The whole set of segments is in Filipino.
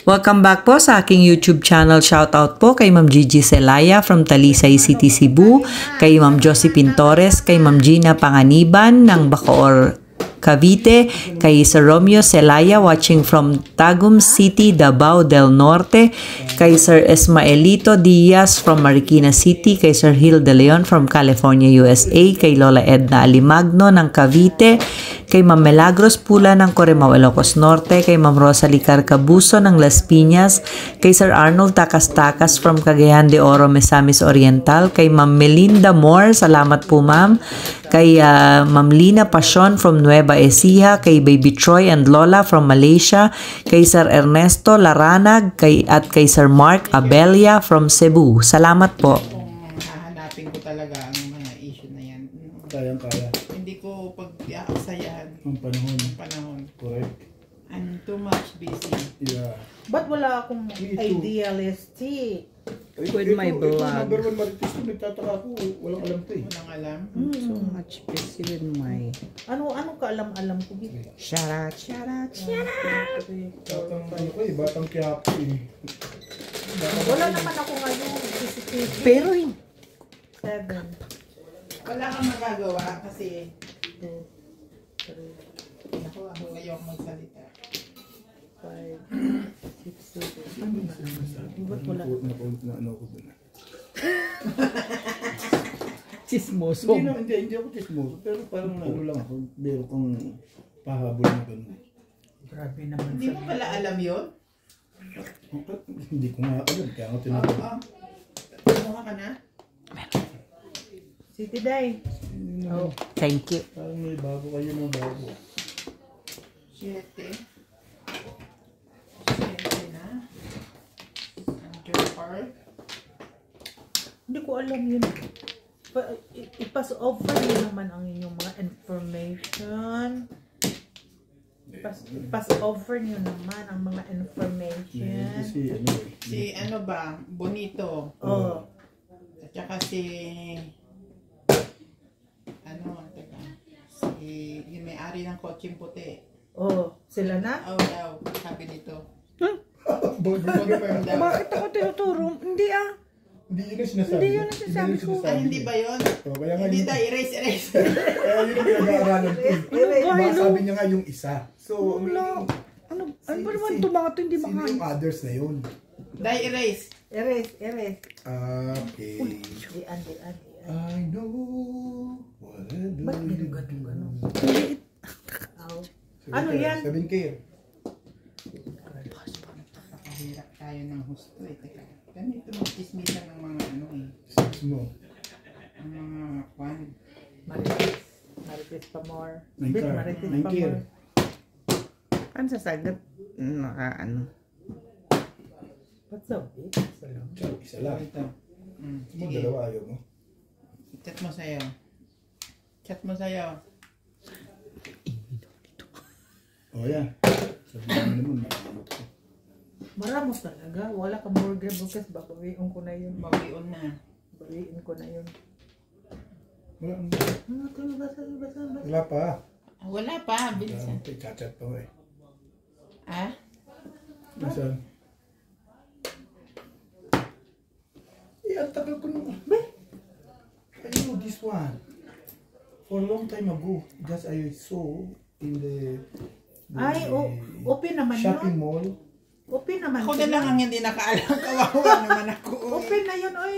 Welcome back po sa aking YouTube channel. Shoutout po kay Ma'am Gigi Celaya from Talisay City, Cebu, kay Ma'am Josie Pintores, kay Ma'am Gina Panganiban ng Bacoor, Cavite, kay Sir Romeo Celaya watching from Tagum City, Davao del Norte, kay Sir Esmaelito Diaz from Marikina City, kay Sir Hill De Leon from California, USA, kay Lola Edna Alimagno ng Cavite, kay Ma'am Milagros Pula ng Corimao, Ilocos Norte, kay Ma'am Rosalie Carcabuso ng Las Piñas, kay Sir Arnold Takas-Takas from Cagayan de Oro, Misamis Oriental, kay Ma'am Melinda Moore, salamat po ma'am, kay Ma'am Lina Pasion from Nueva Ecija, kay Baby Troy and Lola from Malaysia, kay Sir Ernesto Laranag, at kay Sir Mark Abelia from Cebu. Salamat po. Hahanapin ko talaga ang mga issue na yan. Kayang-kaya. Hindi ko pag-aasayahan. Ang panahon. Panahon. Correct. I'm too much busy. Yeah. Ba't wala akong Me too. idealistic? With my vlog. Number one marites ko, nagtataka ako. Walang alam to eh. Walang alam. So much busy with my Anong kaalam-alam ko dito? shout out. Batang ano ko eh, batang Quiapo eh. Wala naman ako ngayon. CCTV. Pero 7. Wala kang magagawa kasi ako ngayon magsalita. 5, 6, 7. Ba't wala? Na ano ko doon. Chismoso. Hindi ako chismoso. Pero parang ano lang ako. Meron kang pahabol na gano'n. Grabe naman Hindi mo pala alam yun? Hindi ko nga alam. Kaya ako tinatanong. Kumuha ka na? City Day. Oh, thank you. Parang may bago kayo ng bago. 7. 7 na. Underbar. Hindi ko alam yun. I-pass over nyo naman ang inyong mga information. I-pass over nyo naman ang mga information. Kasi ano eh. Si ano ba? Bonito. Oh. At saka si ano, teka. Si yung may-ari ng kotseng puti. Oh, sila na? Oh, daw. Sabi nito. Confirm daw. Bakit ako tinuturo? Hindi ah. Hindi yun ang sinasabi. Hindi yun ang sinasabi ko. Ay, hindi ba yun? Kaya nga Hindi yun. tayo, erase. Kaya yun ang pinag-aaralan ko. Baka sabi niya nga yung isa. So, Ano ba naman ito mga ito? Hindi sino makain. yung others na yun? Dahil erase. Erase. Okay. Diyan. I know whatever. Ba't ginugat-gano? Ano yan? 7K. Nakahirap tayo ng husto eh. Teka. Ganito mag-chismisan ng mga ano eh. Six mo. Ang mga kwan. Marites pa more. Nine Bit car. Marites Nine pa kill. more. Ano sa sagat? Ano? What's up, babe? Isa lang. Isa lang. Ito. Mo Sige. dalawa ayaw mo. Chat mo sa'yo. Chat mo sa'yo. O yan. Sabihin mo naman. Maramos talaga. Wala ka burger bukas. Babawiin ko na yun. Bawion na. Babawiin ko na yun. Basa. Wala pa. Wala pa. Bilisan. Chat pa mo eh. Ah? Nasaan? Ang tagal ko nung... I know this one. For a long time ago, just I saw in the Ay, open naman shopping yun. mall. Open naman Ako na sila. lang ang hindi nakaalam. Kawawa naman ako. Open na yun, oy.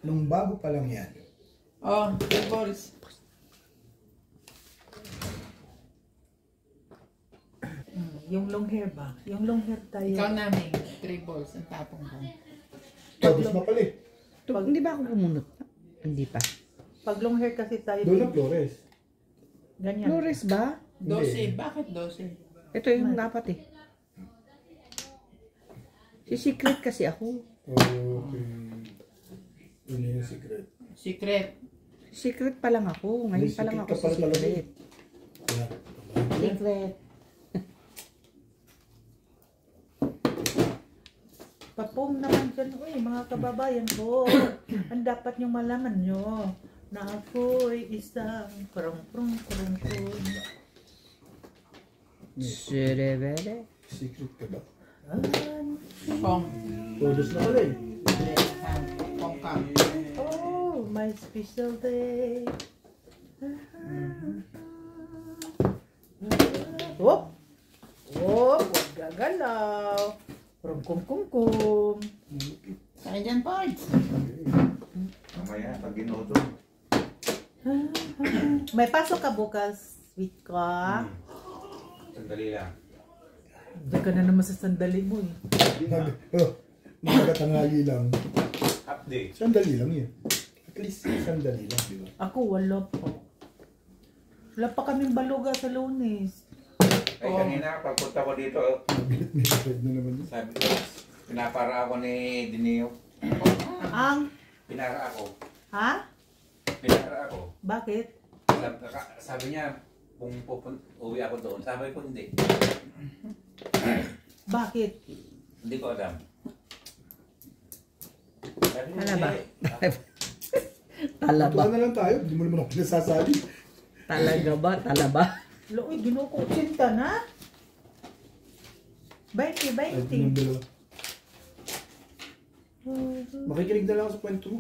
Nung bago pa lang yan. Oh, the balls. Yung long hair ba? Yung long hair tayo. Ikaw namin. 3 balls. Ang tapong ko. Tapos na pala eh. Hindi ba ako pumunot? Hindi pa. Pag long hair kasi tayo. Doon ang Flores. Ganyan. Flores ba? 12. Bakit 12? Ito yung dapat eh. Si secret kasi ako. Okay. Yun yung secret. Secret. Secret pa lang ako. Ngayon May pa lang secret ako ka sa pala talaga. secret. Yeah. Secret. Papong naman dyan, uy, mga kababayan ko. Ang dapat niyong malaman nyo na ako'y isang prong. Serebele. Secret ka ba? Ah, Pong. Todos na pala eh. Pong Kang. Oh, my special day. Whoop! Whoop! Huwag gagalaw. Kum. Saan dyan, Pards? Mamaya, pag ginuto. May pasok ka bukas, sweet ka. Sandali lang. Diyan ka na naman sa sandali mo eh. Magkatangali lang. Update. Sandali lang yun. At least sandali lang, di ba? Ako wala pa. Wala pa kaming baluga sa Lunes. Ay, kanina, pagpunta ko dito, May na naman yun. sabi ko, pinapara ako ni Dineo. Ang? Pinara ako. Ha? Pinara ako. Bakit? Sabi niya, kung uwi ako doon, sabi ko hindi. Bakit? Hindi ko alam. Sabi niya, Ano ba? hindi. Talaba. Tuwa na lang tayo. Hindi mo naman ako pinasasabi. Talaga ba? Talaba? Loy, ginuko 80 na? 20. Ay, yung dalawa. Makikinig na lang ako sa kwento mo.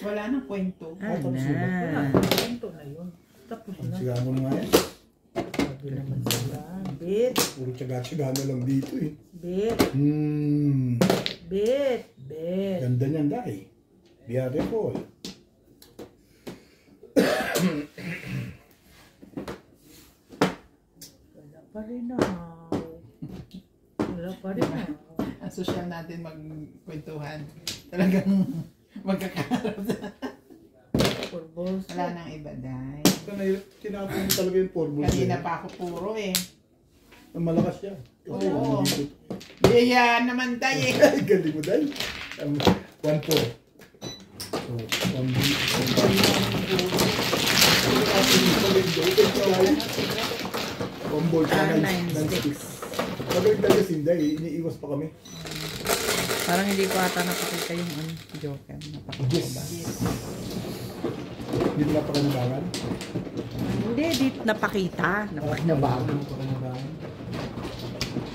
Wala nang kwento. Tapos na ba? Wala, kwento na yun. Tapos na. Sigahan mo na nga yan. Sabi naman sila. Bit, Puro tsaga-tsaga na lang dito eh. bit, bit. Ganda niyan dahil. Beautiful. Wala pa rin na. Wala pa rin na. Ang social natin magkwentuhan. Talagang magkakaroon sa... Purpose. Wala nang iba, Day. Tinapon mo talaga yung porbo. Kanina pa ako puro eh. Ang malakas siya. Kasi Oo. dito. Iya naman tayo eh. Ay, galing mo dahil. 1-4. So, 1-B. Combo ka 9-6. Magaling talaga si Inday, iniiwas pa kami. Parang hindi ko ata napakita yung Joker. Napakita ko ba? Hindi na pakanabangan. Hindi, di napakita. Napakinabago. Pakanabangan.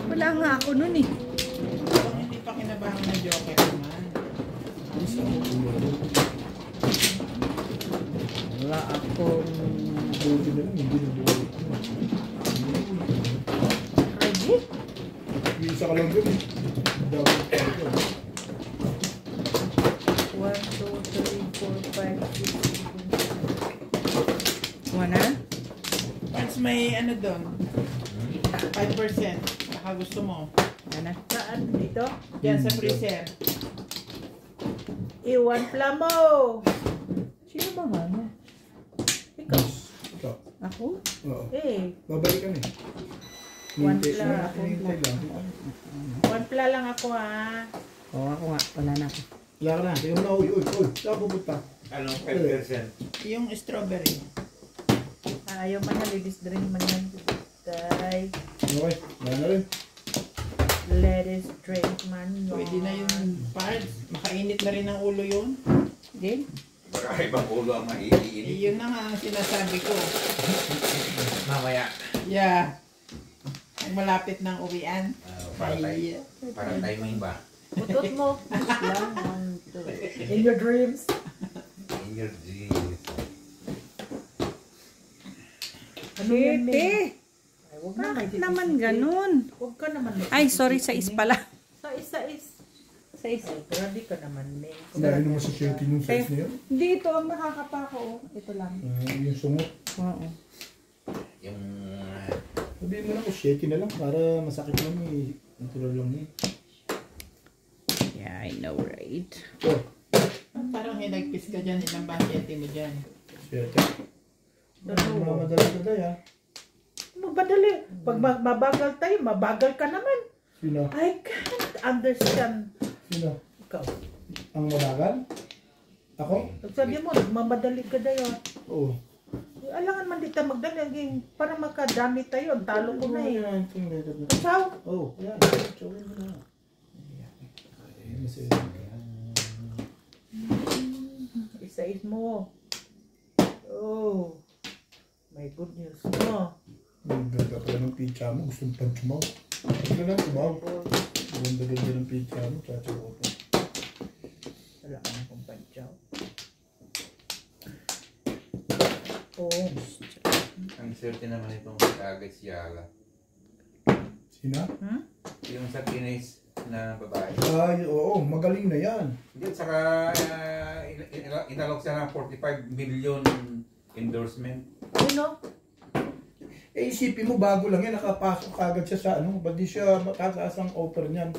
Wala nga ako nun eh. Kung hindi pa kinabahan ng Joker naman. Wala akong... Buti na lang, hindi na buhay. Ready? Yung isa ka lang dun eh. Dami ka dun. 1, 2, 3, 4, 5, 6, 7. Kuha na? Parts may ano doon. 5%. Baka gusto mo. Ano? Saan? Dito? Diyan sa freezer. Iwan plamo. Sino ba nga? Ikaw. Ikaw. Ako? Oo. Eh, Babalik kami. One Hintay- lang. hintay lang. one pla lang ako ha. Oo, ako nga. Wala na ako. Wala ka na. Tingnan mo na. Uy. Saan pupunta? Anong 5%? Yung strawberry. Ayaw man na ladies drink man yan. Tay. Okay. Wala na rin. Ladies drink man. Pwede na yung parts. Makainit na rin ang ulo yun. Din? Baka ibang ulo ang maiinit. Yun na nga ang sinasabi ko. Mamaya. Yeah. Ang malapit ng uwian. Para Ay, timing ba? Utot mo. Lang. 1, 2. In your dreams. In your dreams. Ano yan, May? Pwede. Ay, wag na. Bakit may naman titis-titis. ganun? Huwag ka naman. Ay, sorry, sa is pala. Sa is. Sa is. Ay, grabe ka naman, May. Dahil naman sa shirty nung size na yun. Dito ang nakakapako. Ito lang. Yung sungot. Oo. Yung... Sabihin mo na ko, shirty na lang para masakit lang eh. Natural lang eh. Yeah, I know, right? Oh, parang hinagpis ka dyan. Ilang bakete mo dyan. shirty. Mamadali ka tayo ha. Magbadali. Pag mabagal tayo, mabagal ka naman. Sino? I can't understand. Sino? Ikaw. Ang mabagal? Ako? Sabi mo, mamadali ka tayo. Oo. Alangan man dito magdali. Para makadami tayo. Ang talo ko na eh. Yan. Ikaw? Oh, yan. Tsawin mo na. Ay, masaya. Isa-is mo. Oh. May good news mo. Ang ganda pala ng pizza mo. Gusto mong pang tumaw. Gusto lang tumaw. Ganda-ganda ng pizza mo, chacho ko to. Wala ka na kong pantsaw. Oo. Ang swerte naman itong agad si Yala. Sina? Yung sa Guinness na babae. Ay, oo, magaling na yan. Hindi, saka inalok siya ng 45 million endorsement. Ano? Eh, isipin mo, bago lang yan, nakapasok agad siya sa ano, ba't di siya matataas ang offer niyan?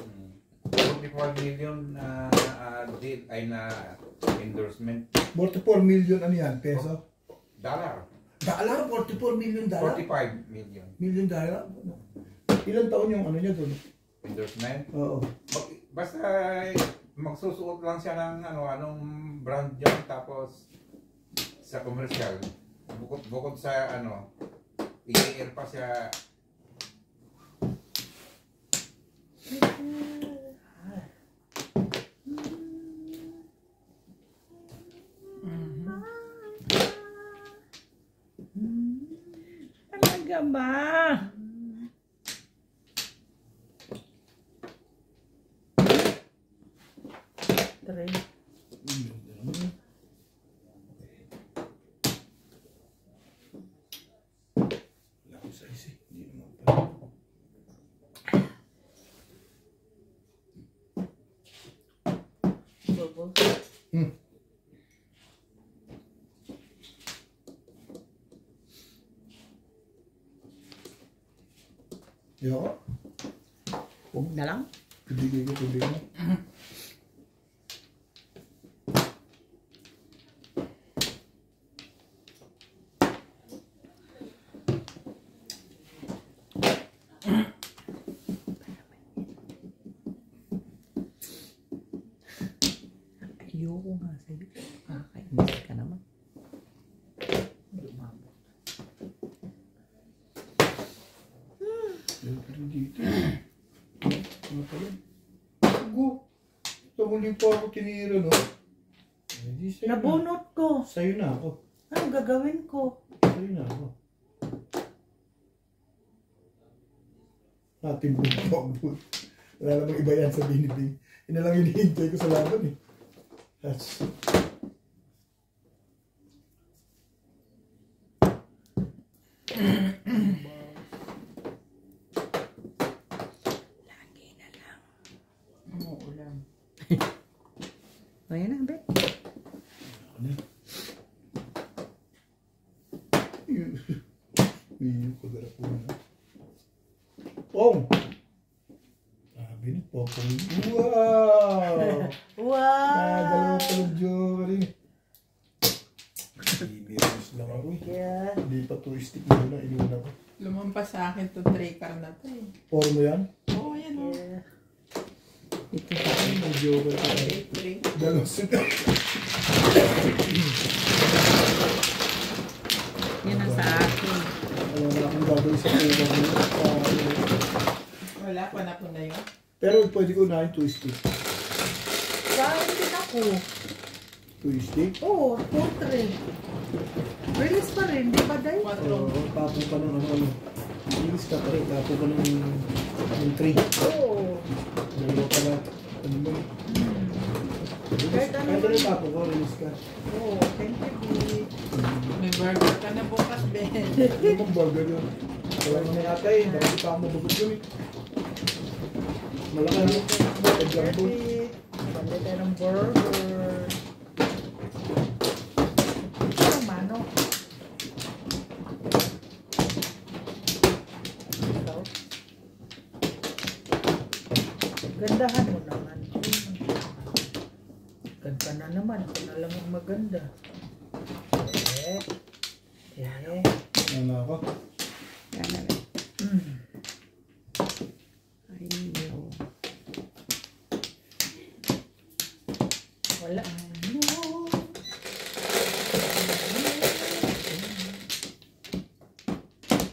44 million deal ay na endorsement. 44 million ano yan, peso? Dollar. Dollar? 44 million dollar? 45 million. Million dollar? Ilan taon yung ano niya doon? Endorsement. Oo. Basta magsusuot lang siya ng anong brand yan, tapos sa commercial. Bukod sa i-air pa siya. Talaga ba? Three. Wala ko size eh. Hindi naman pala. Bobo. Yo. Huwag na lang. Ibigay ko tubig mo. Ayoko nga sa'yo. Kakainis ka naman. Lumabot. Pero dito. Ano pala? Go. Ito muli po ako tinira, no? Eh, di sa'yo na. Nabunot ko. Sa'yo na ako. Anong gagawin ko? Sa'yo na ako. Natin bumbong. Wala namang iba yan sa binibig. Yun na lang hinihintay ko sa laban eh. That's... Lagi na lang. Umuulan. O yan na, be. Ano? Iyo ko dala po na. Pong! Sabi ni Popong. Wow! Wow! Dalawa pa ng jewelry. Bibirus lang ako eh. Yeah. Hindi pa touristic muna, inuna ko. Lumampas sa akin to tray car na to eh. Poro mo yan? Oo, yan o. Yeah. Ito sa akin, may jewelry ka. Tray. Dalawang suka. Yan ang sa akin. Alam na akong gagawin sa pera mo. Wala, panapon na yun. Pero pwede ko na yung touristic. Kain din ako. Touristic? Oo, 4-3. Release pa rin, di ba dahil? 4. Tapo pa ng ano. Ilis ka pa rin, tapo pa ng tree. Oo. Dalawa pa na. Ano ba? Kahit ano Kahit ba? ano tapo ko, release ka. Oo, thank you, B. May burger ka na bukas, Ben. Ano bang burger yun? Wala naman yata eh, bakit pa ako mabugot yun eh. Malaki ano? Jumbo. Pwede tayo ng burger. Ano mano? Ikaw? Gandahan mo naman. Ganda na naman. Ito na lang ang maganda. Ano ako? Yan na, be. Mm. Ayaw. Wala.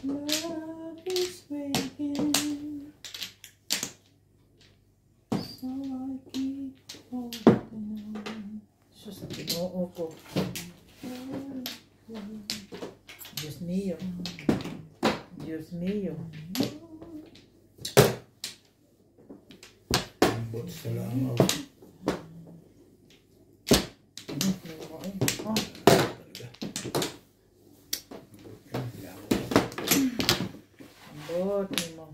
Love is waking, so I keep holding on. Sus, Ginoo ko. Diyos mío. Diyos mío. bots sa langaw. Bot mo.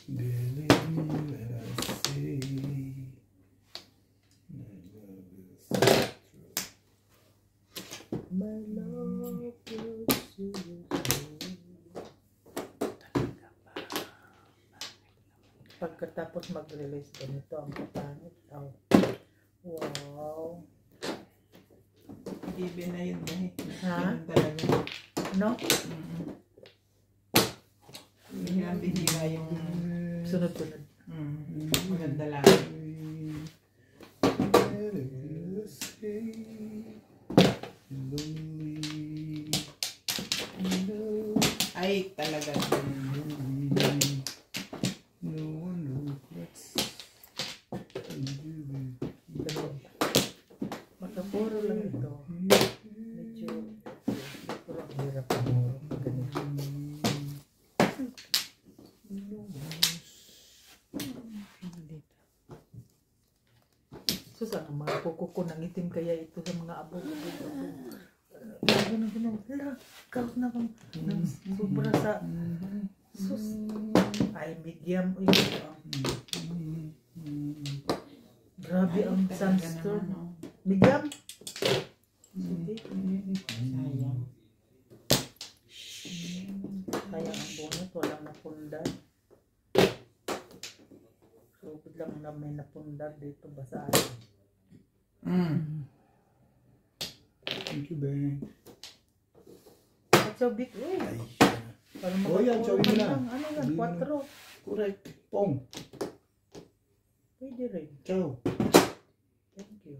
Believe me when I say my love is true. My love is you. Pagkatapos mag-release ganito ang kapangit. Oh. Wow. Given na yun eh. Ha? Ganun talaga. No? Bihira yung Sunod-sunod. maganda lang. Ay, talaga. Magkapuro lang ito. Medyo puro ang hirap mo. Ganito. Susan, ang mga kuko ko nangitim kaya ito sa mga abo-abo. Ganun. Hala, kahit na kang sobra sa sus. Ay, medium. Uy, grabe ang sunstorm. Medium? Sige. Sayang. Sayang ang bunot, walang napundar. So, biglang na may napundar dito basaan. Thank you, Ben. At so big, uy. Ay, Para Oh, yan, makapuro sabi mo man na. lang. Ano yan? Sabi mo na. 4. correct. Pong. Pwede rin. Ciao. Thank you.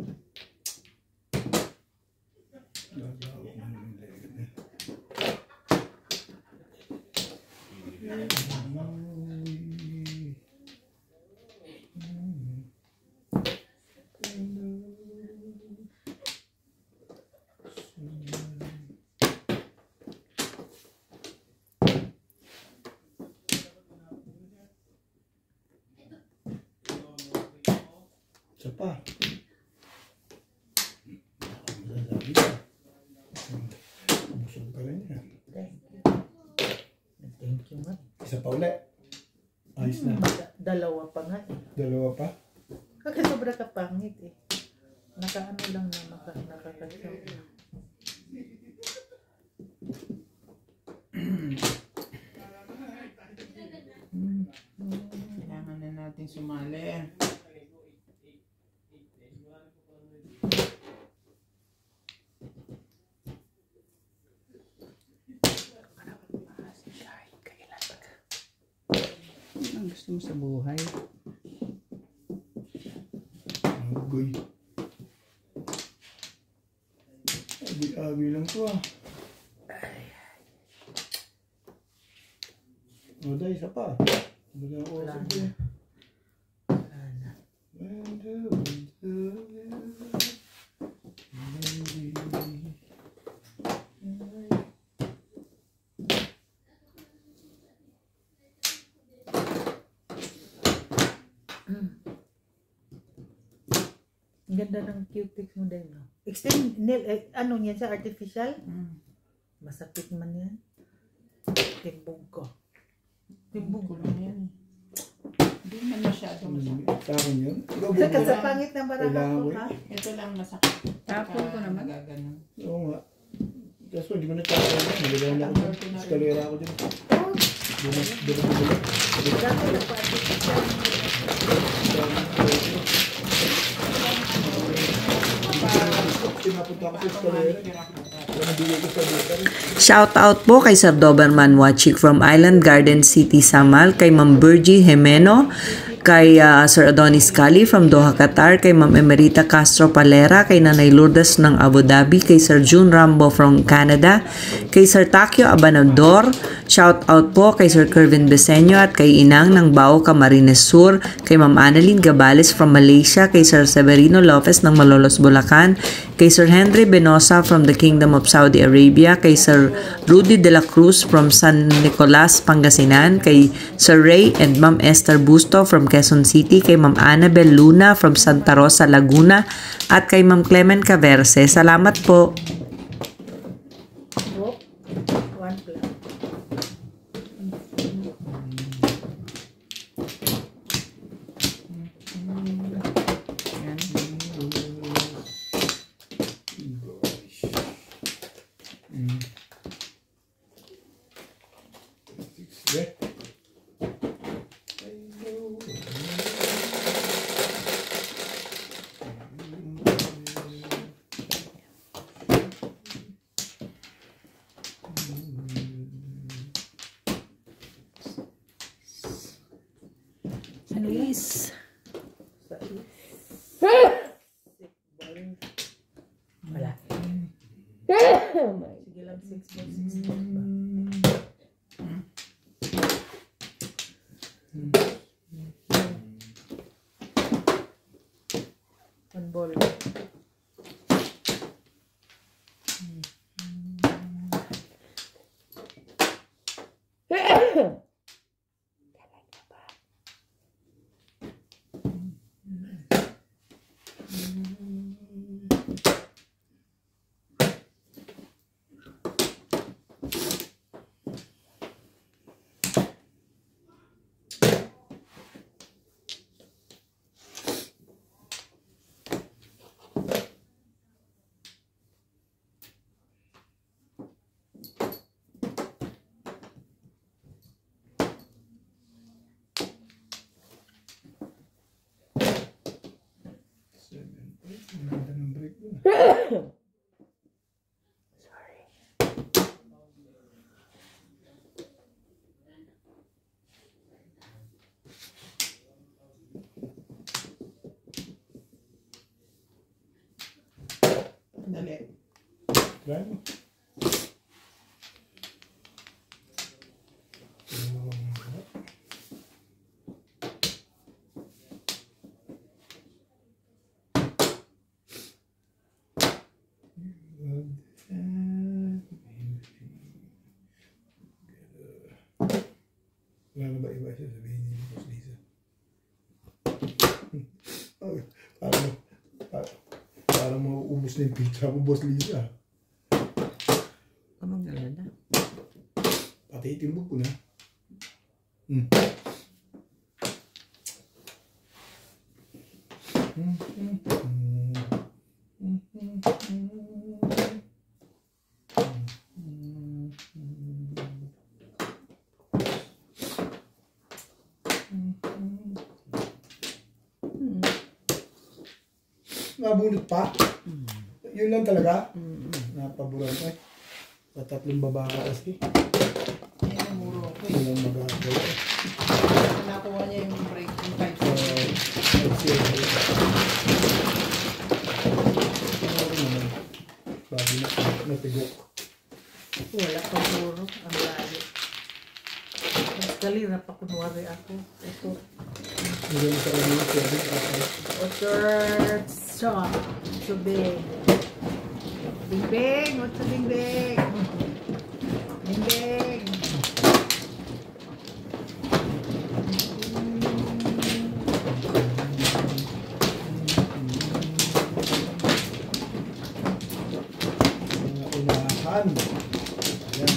Isa pa. Masasabi ka. Busog pa rin yan. Thank you. Thank you nga. Isa pa ulit. Ayos na. Dalawa pa nga eh. Dalawa pa. Kasi sobra ka pangit eh. Nakaano lang na nakakasyaw. Kailangan na natin sumali. Ang gusto mo sa buhay? Agoy. Abi-abi lang to ah. O, dahil isa pa. Wala ko Wala sa na. Wala na. Ang ganda ng cutex mo din, no? Extend nail, ano yan sa artificial? Masakit man yan. Timbog ko. Timbog ko lang yan. Hindi man masyado masakit. Sa akin yun. Saka sa pangit ng barang Kailangan ako, ko ha? Ito lang masakit. Tapon ko naman. Nagaganon. Oo nga. Kaso hindi ko na tapos na. Nagagawa na ako dyan. Eskalera ako dyan. Oh, dati na pa artificial. Pinapunta ako sa eskalera. Kaya nabigay ko sa dito. Shout out po kay Sir Doberman Wachik from Island Garden City, Samal, kay Ma'am Virgie Jimeno, kay Sir Adonis Cali from Doha, Qatar, kay Ma'am Emerita Castro Palera, kay Nanay Lourdes ng Abu Dhabi, kay Sir June Rambo from Canada, kay Sir Takio Abanador, shout out po kay Sir Kervin Beseño at kay Inang ng Bao Camarines Sur, kay Ma'am Annalyn Gabales from Malaysia, kay Sir Severino Lopez ng Malolos, Bulacan, kay Sir Henry Benosa from the Kingdom of Saudi Arabia, kay Sir Rudy de la Cruz from San Nicolas, Pangasinan, kay Sir Ray and Ma'am Esther Busto from Quezon City, kay Ma'am Annabel Luna from Santa Rosa, Laguna, at kay Ma'am Clement Caverse. Salamat po. One plus. Luis. Wala. Sige lang, 6 ba? One ball. Dali. Try mo. Wala na ba iba siya sabihin niyo Boss Lisa? Para mauubos na yung pizza ko, Boss Lisa. Anong galada? Pati itimbog ko na. Nabunot pa? Yun lang talaga? Napaburan ko eh. Sa tatlong babaka kasi. Yan ang muro ko eh. Walang magagawa. Nakuha niya yung break, yung 5 So, let's see. Bago na natigok. Wala pa puro. Ang layo. Mas galira pa kunwari ako. Ito. Hindi mo sa kanila serving kapal. Otter. Stop. Subing. Bingbing. What's a bingbing? Bingbing. Unahan. Ayan.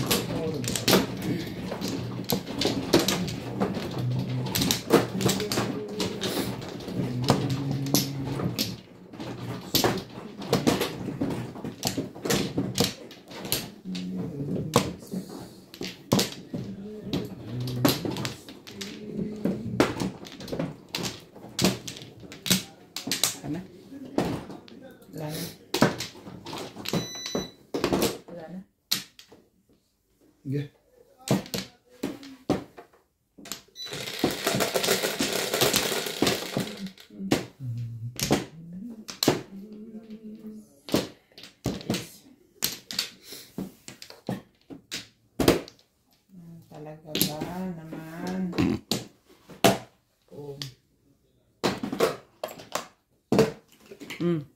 Mm.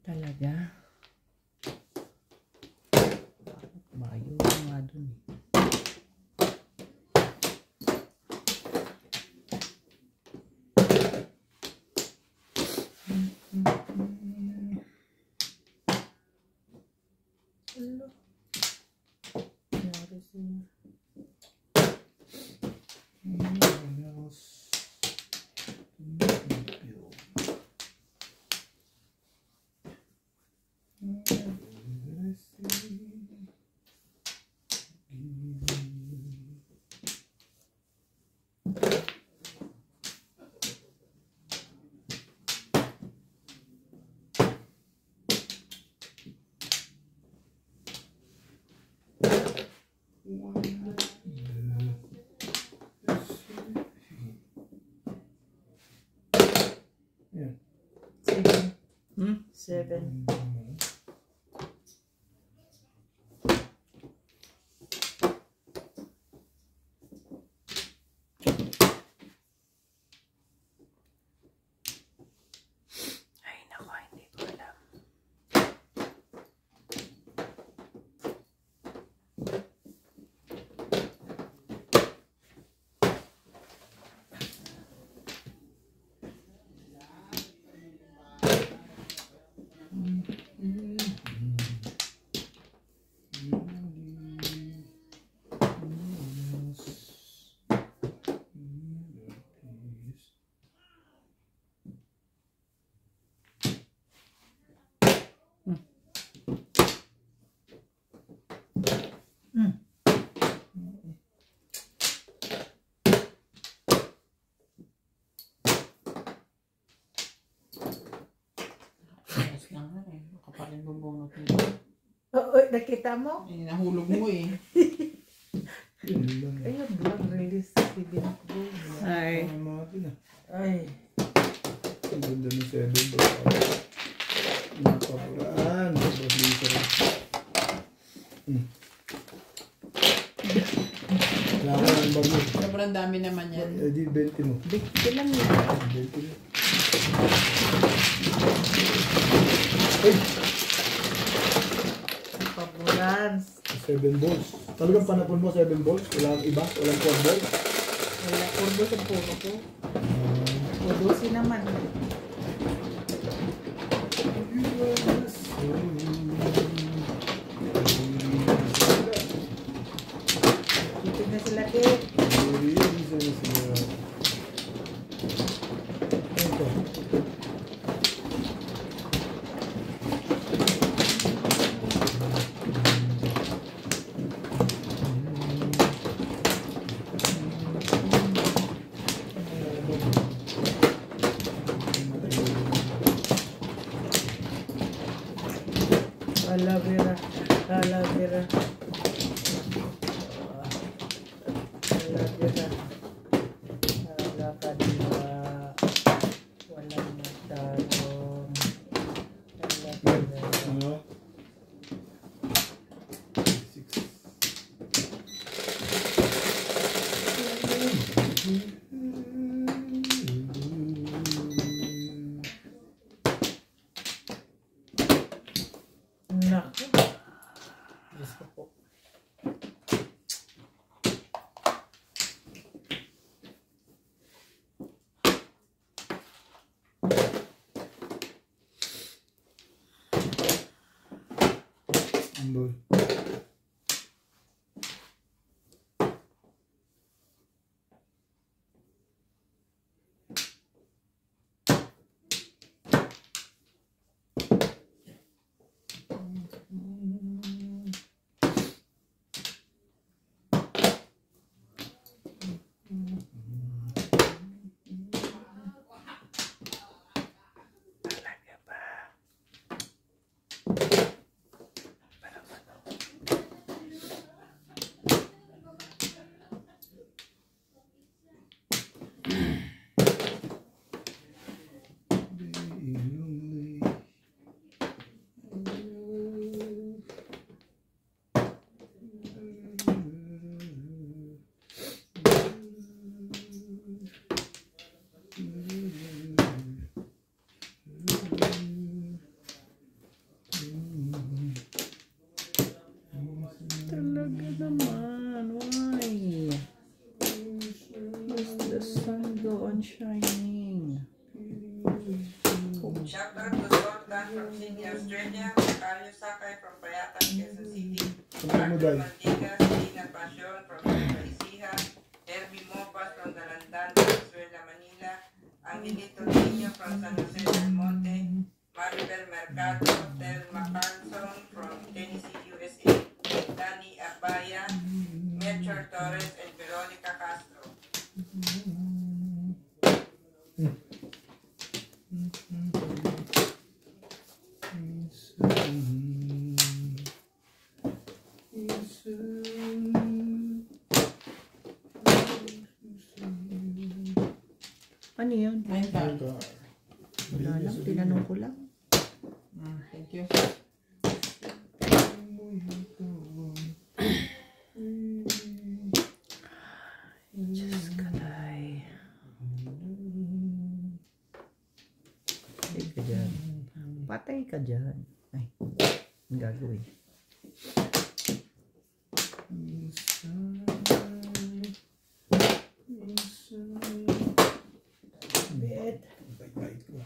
Talaga? Bayo nga dun eh. Hello. Nangyari sa'yo. Yeah. 7. Hmm? 7. Ay, naku, hindi ko alam. Ayos na nga eh. Kapalin bubunot nito. Oo, nakita mo? Eh, nahulog mo eh. Yun lang. Ayun, vlog release sa TV ko. Ay. Tama natin ah. Ay. Ang ganda ng 7 balls. Napaparaan. Wala ka ng bagyo. Sobrang dami naman yan. Eh di 20 mo. Bigti lang yun. 20 mo. Ay! Paborans. 7 balls. Talagang panapon mo 7 balls? Walang iba? Walang 4 balls? Wala, purbo sa puro ko. Purbo si naman. Dito na sila, Kate. Ito. Aloe vera. Aloe vera. Aloe vera. Ala ka diba. Walang magtarong. Aloe vera. Ano? 6. Naku. Diyos ko po. Ambol. Talaga ba? Parang ano? shining. Shout out to Sultan from Sydney, Australia, Macario Sakay from Payatan, Quezon City, Arthur Mantigas, Dina Passion from Ecija, Herbie Mopas from Dalandan, Venezuela, Manila, Angelito Niño from San Jose del Monte, Maribel Mercado, Telma Carlson from Tennessee, USA, Danny Abaya, Melchor Torres, and Veronica Castro. Ano yun? Nine car. Wala lang, tinanong ko lang. Thank you. Diyos ka tay. Patay ka dyan. Patay ka dyan. Ay, ang gagawin. Bet. Bait ko.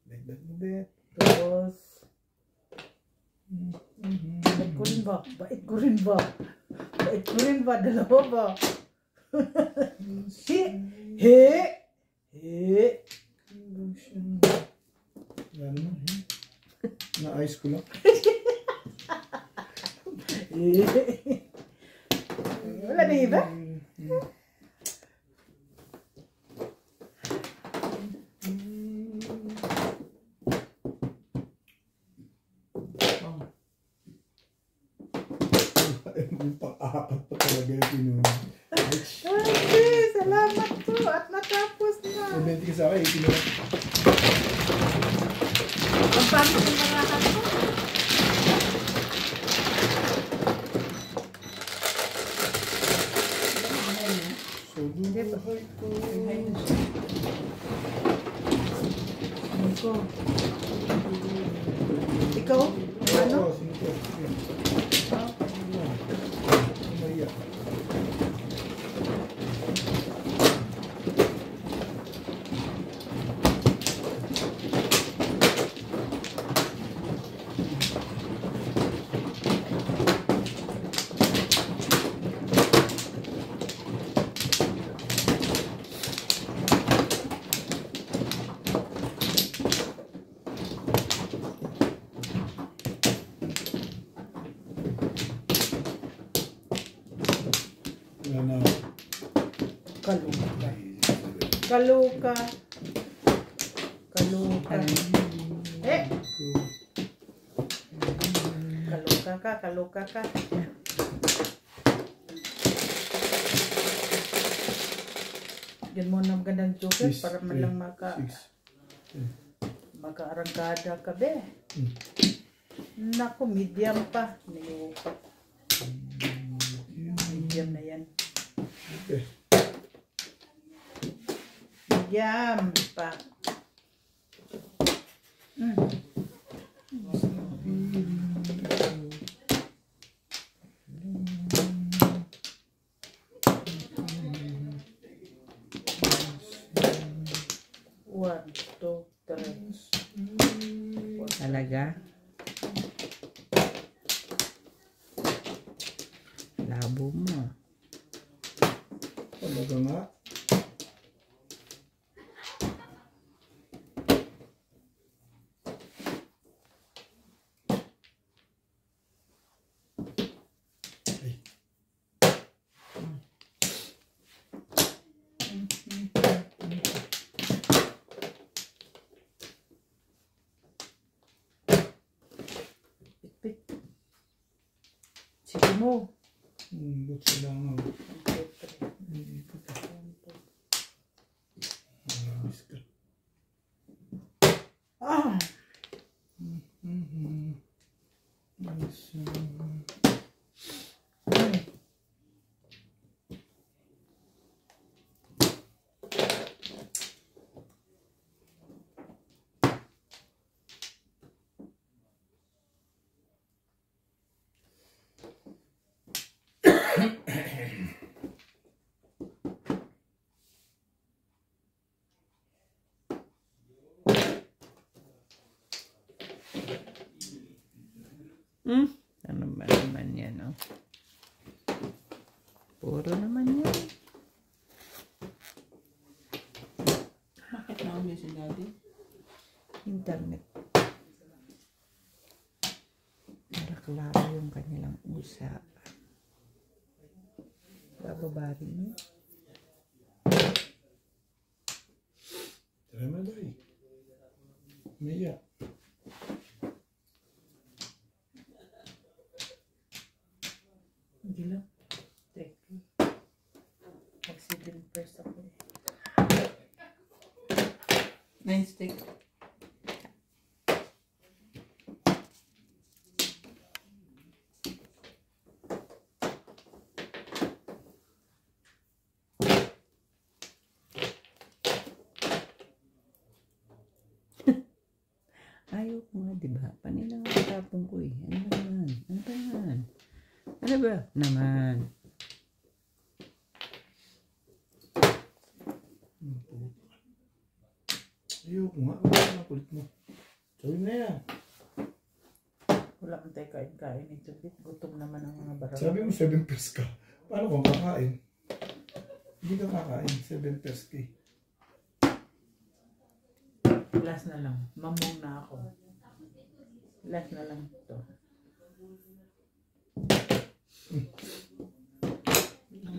Bait mo, bet. Tapos, bait ko rin ba? Bait ko rin ba? Bait ko rin ba? Dalawa ba? He! He! He! Ano mo? Na-ice ko lang. He! Wala na iba? Yung pang-apat pa talaga yung pinuha. Ay, salamat po at natapos na. 20 ka sa akin, 18 na lang. Ang pangit ng mga ko. So, buhay ko. Ikaw. Ikaw? Ano? Oo, sino ko? Sige. Maria. Wala na. Kaluka. Kaluka. Kaluka. Eh! Kaluka ka, kaluka ka. Yan mo ng gandang joker para man lang maka-arangkada ka be. Naku, medium pa. Niyupa. Medium na yan. Okay. Medium pa. One, two, three. Talaga? Labo mo. Talaga nga. Sige mo. Butsa lang ako. Ah! Ano ba naman yan, oh? Puro naman yan. Bakit na si Daddy? Internet. Para klaro yung kanilang usap. Bababari niyo. Tara na dahil. Maya. Hindi lang. Thank you. Accident first ako. Nice stick. Ayaw ko nga, diba? Panay lang ang tapong ko eh. Ano ba naman? Ano ba naman? Ano ba naman? Ayoko nga. Ano na kulit mo? Sabi na yan. Wala kang tayo kain-kain ito. Gutom naman ang mga barang. Sabi mo 7 pairs ka. Paano kung kakain? Hindi ka kakain. 7 pairs ka. Last na lang. Mamong na ako. Last na lang ito.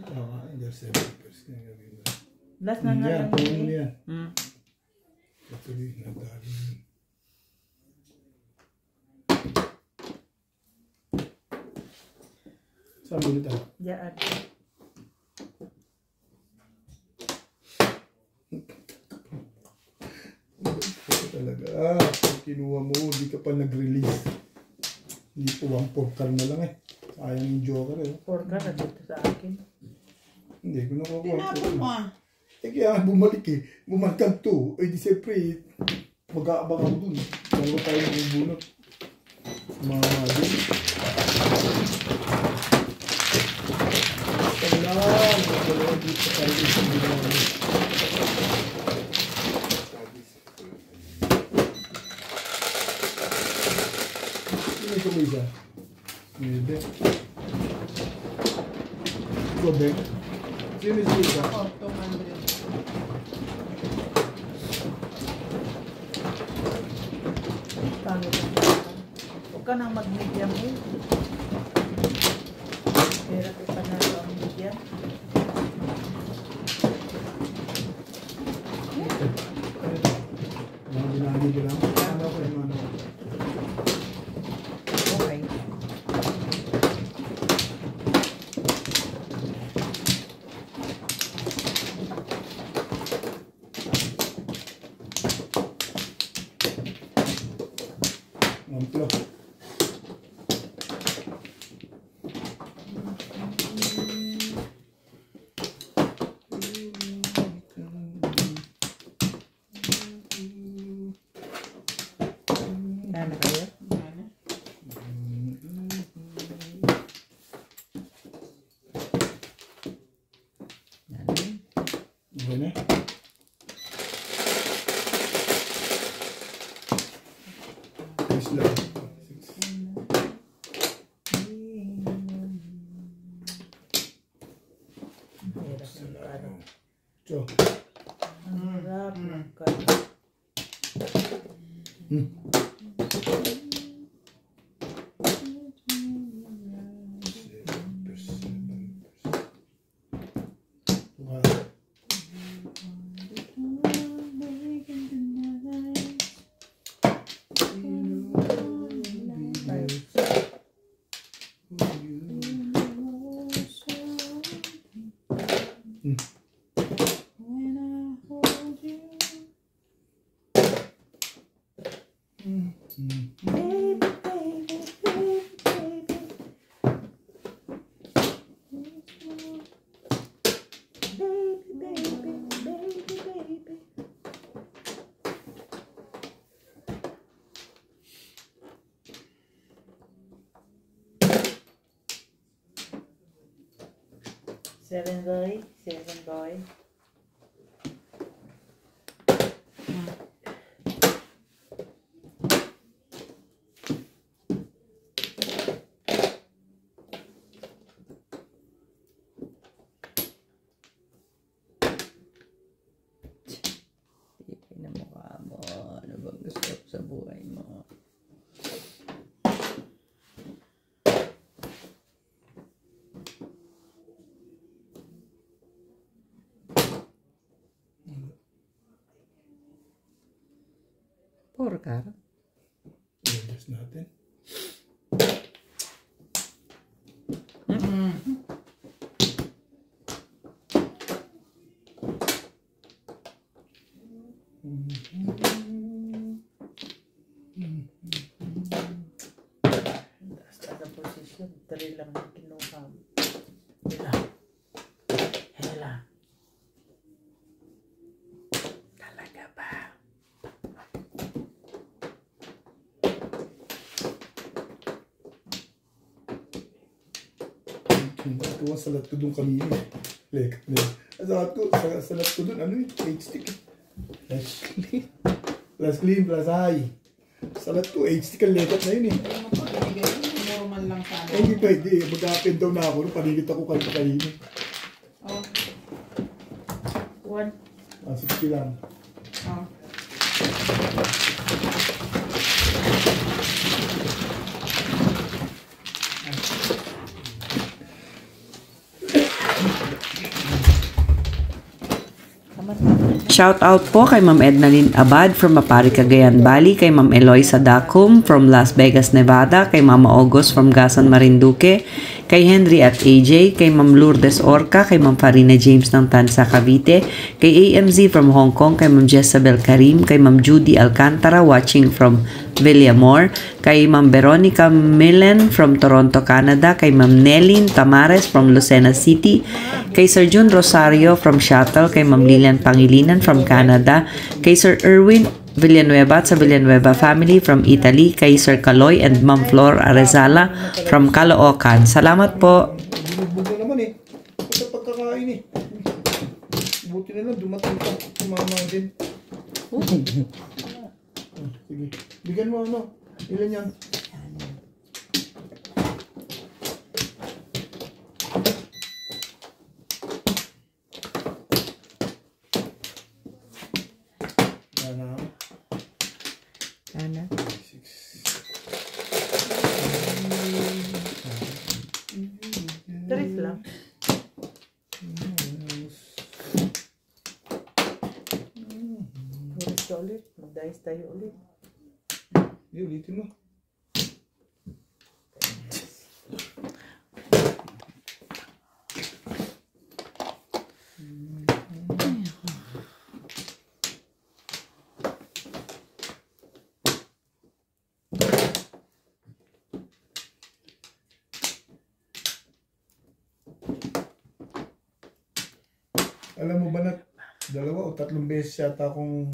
Kakain. Dahil 7 pairs ka. Last na nga lang. Yan. Ano yan? Hmm. Tuloy na dali. Saan mo nito? Diyan. Ito talaga. Pag kinuha mo, hindi ka pa nag-release. Hindi po 1/4 ka na lang eh. Sayang yung joker eh. Porka na dito sa akin. Hindi ko nakuha. Tinapon mo ah. Eh kaya bumalik eh. Bumantag to. Eh di siyempre, mag-aabang ako dun. Dalawa tayo bubunot. Mga din. Kailangan. Dalawa dito tayo sa mga. Sino ito mo isa? Hindi. Gobek. Sino ito isa? Oh, 200. Pangit. Huwag ka nang mag-medium eh. Pero ipanalo ang medium. Mga ginamit ko lang. Ano ko yung ano? Okay. Amplo. Ano kayo? Ano? Ano? Okay na? Please lang. Hirap ng kano. So, Ang hirap ng kano. Seven boy. buhay mo. Porcar. Adjust natin. Sa position, 3 lang ang kinuha. Hela. Talaga ba? Ito ang salat ko doon kanina. Lek. Salat ko doon, ano eh, 8 stick. Plus clean, plus high. Salat ko, 8 stick ang lekat na yun eh. Hindi mo po, binigay mo, normal lang sana. Eh, hindi pwede eh. Mag-up and down na ako. Panigit ako kanina. Oh, 1. 60 lang. oh. Shout out po kay Ma'am Ednalyn Abad from Mapari, Cagayan Valley, kay Ma'am Eloisa Dacum from Las Vegas, Nevada, kay Mama August from Gasan, Marinduque, kay Henry at AJ, kay Ma'am Lourdes Orca, kay Ma'am Farina James ng Tansa, Cavite, kay AMZ from Hong Kong, kay Ma'am Jezabel Karim, kay Ma'am Judy Alcantara watching from Villamor, kay Ma'am Veronica Millen from Toronto, Canada, kay Ma'am Nelin Tamares from Lucena City, kay Sir Jun Rosario from Shuttle, kay Ma'am Lilian Pangilinan from Canada, kay Sir Erwin Villanueva at sa Villanueva family from Italy, kay Sir Kaloy and Ma'am Flor Arezala from Caloocan. Salamat po. Binugbog na naman eh. Sa pagkakain eh. Buti na lang, dumating ka. Tumama din. Sige. Bigyan mo ano. Ilan yan? Ana. 3 lang. Ulit ka ulit. Mag-dice tayo ulit. Hindi, ulitin mo. Alam mo ba na 2 o 3 beses yata akong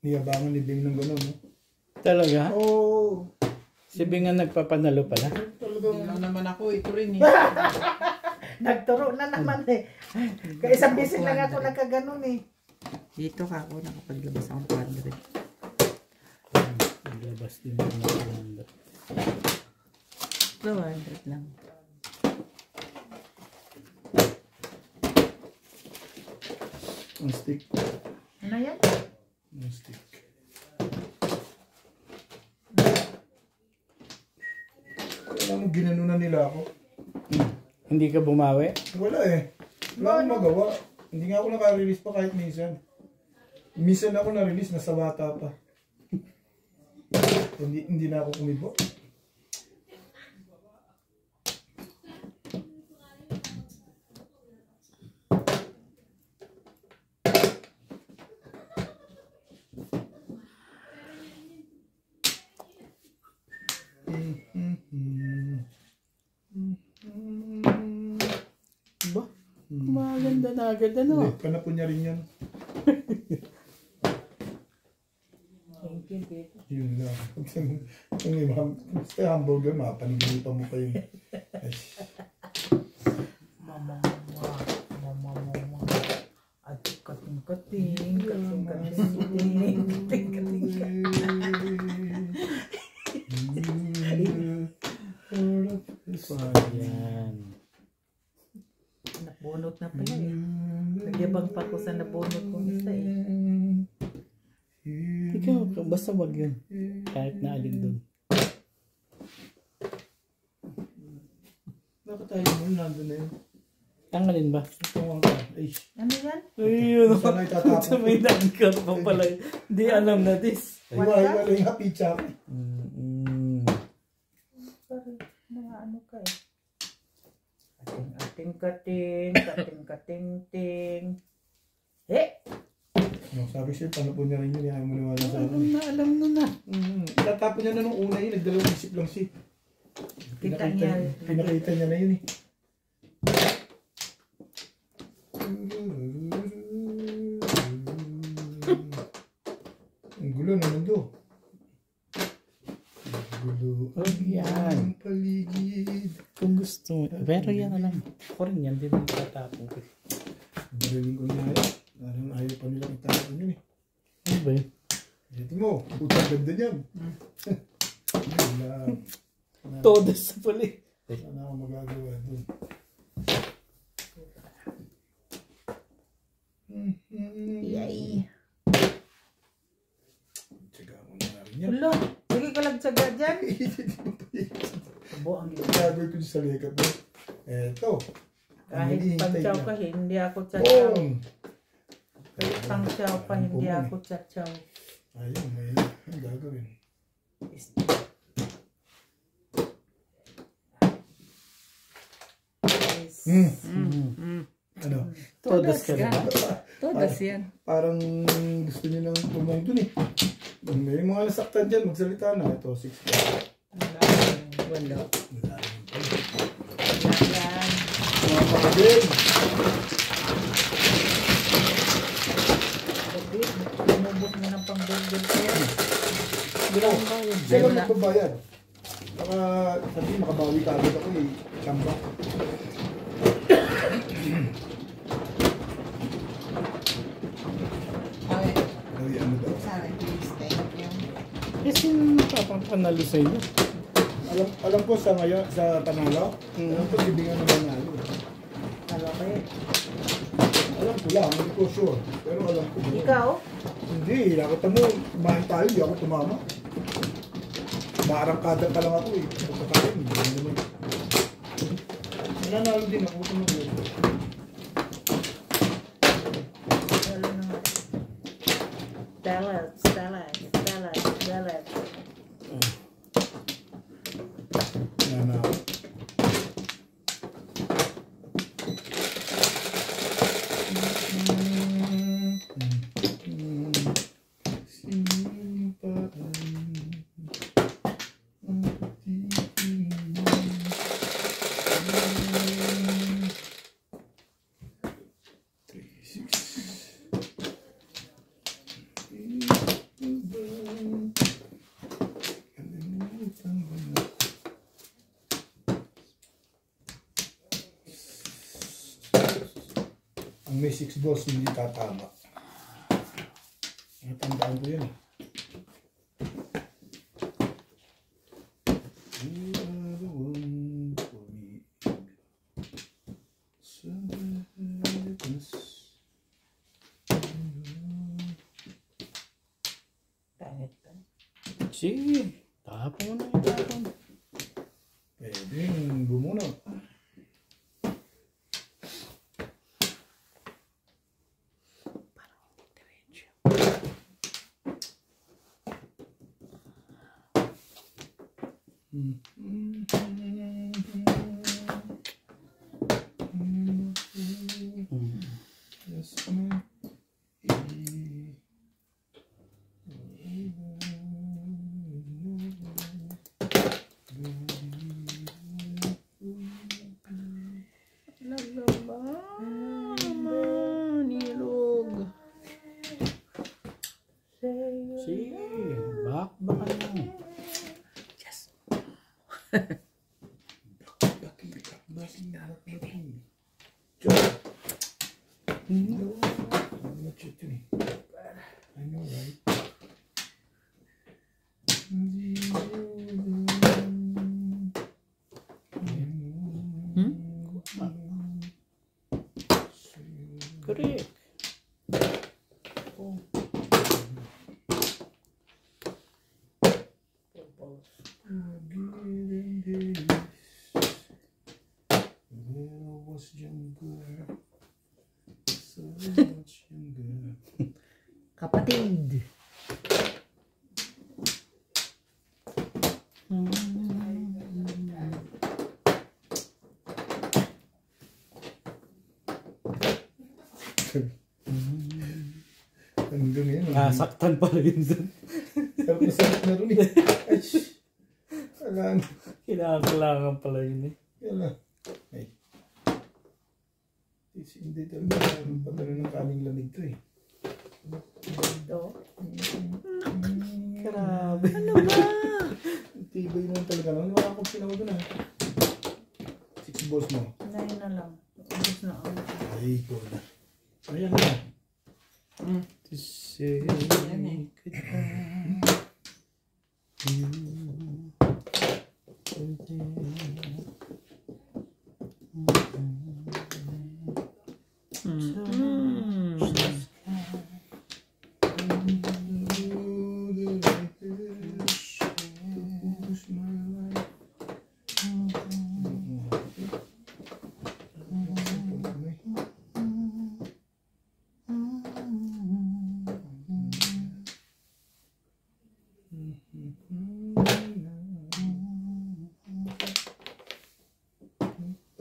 niyabangan ni Bing ng gano'n, no? Talaga? Oo. Si Bing ang nagpapanalo pala. Talagang Hindi lang naman ako, ito rin eh. Nagturo na naman eh. Kaya isang beses lang ako nagkaganon eh. Dito ka ako, nakapaglabas akong 200. Naglabas din ako ng 200 lang. ang stick. Ano yan? Ang stick. Alam mo, ginanunan nila ako. Hindi ka bumawi? Wala eh. Wala akong magawa. Hindi nga ako naka-release pa kahit minsan. Minsan ako na-release, nasa bata pa. hindi na ako kumibo. Ba? Maganda na agad ano? Hindi, panapon niya rin yan. Yun lang. Basta hamburger, mapanigilipan mo pa yun. Mama. At kating-kating. Ayan. Nabunot na pala eh. Nagyabang pa ko sa nabunot kong isa eh. Ikaw, basta wag yun. Kahit na alin dun. Bakit tayo mo nandun na yun? Tanggalin ba? Ito ka. Ay, Ano yan? ayun. Sana itatapon. Sa may nangkat pa pala. Hindi alam na this. Wala yung happy chap. Sorry, mga ano ka eh. Kating. No, sabi siya, paano po niya rin yun. Ayaw mo niwala sa akin. Alam mo na. Itatapon niya na nung una yun. Nagdalawang isip lang siya. Pinakita niya na yun eh. Ang gulo naman do. Gulo. Yan. Ang paligid. Kung gusto mo. Pero yan alam. Ako rin yan. Hindi mo tatapon ko. Magaling ko na yun. Parang ayaw pa nilang itapon yun eh. Ano ba yun? Ito mo. Putang ganda niyan. Wala. Todas sa pali. Sana ako magagawa doon. Yay. Tsaga mo na rin yan. Ulo, sige ka lang tsaga dyan. Abo ang Sabi ko sa lekat mo. Eto. kahit pangsaw ka, hindi ako tsaw. Boom! Kahit pangsaw pa, hindi ako tsaw. Ayun, may ang gagawin. Ano? Todas ka rin ba? Todas yan. Parang gusto niyo nang tumong dun eh. May mga nasaktan dyan, magsalita na. Ito, 6 ka. Wala. Wala rin pala. Yan. Mga kapatid. David, lumubos mo ng pang-burger ko yan. Siya lang magbabayad. Baka sabi makabawi ka agad ako eh. Chamba. Ay, ano daw? Sorry, please. Thank you. Kasi napapanalo sa inyo. Alam ko sa ngayon, sa panalo, alam ko bibigyan ng manalo. Alam ko eh. Alam ko lang, hindi ko sure. Pero alam ko. Ikaw? Hindi, nakita mo, kumain tayo, hindi ako tumama. Maarangkada pa lang ako eh. Pagkakain, hindi naman. Nanalo din ako tumama. Wala na nga. Salad. Nanalo. Ang may 6 balls hindi tatama. Natandaan ko yan eh. You are the one for me. Sadness. Pangit pa. Sige. Tapon mo na yung tapon. Pwede yung bumunot. Yes, Nilog. Sige. Baka lang. I know, right? Correct. was younger. So much younger. Kapatid. Hanggang ngayon. Nasaktan pala yun dun. Sarap na sarap na rin eh. Ay, shh. Alam. Kinakalangan pala yun eh. Yan lang. Ay. Hindi talaga. Patalo ng kaming lamig to eh. Ito. Grabe. Ano ba? Tibay naman talaga. Wala akong sinawag na. 6 balls mo. 9 na lang. Ubus na ako. Ay, ikaw na. Ayan na. To say Yan eh.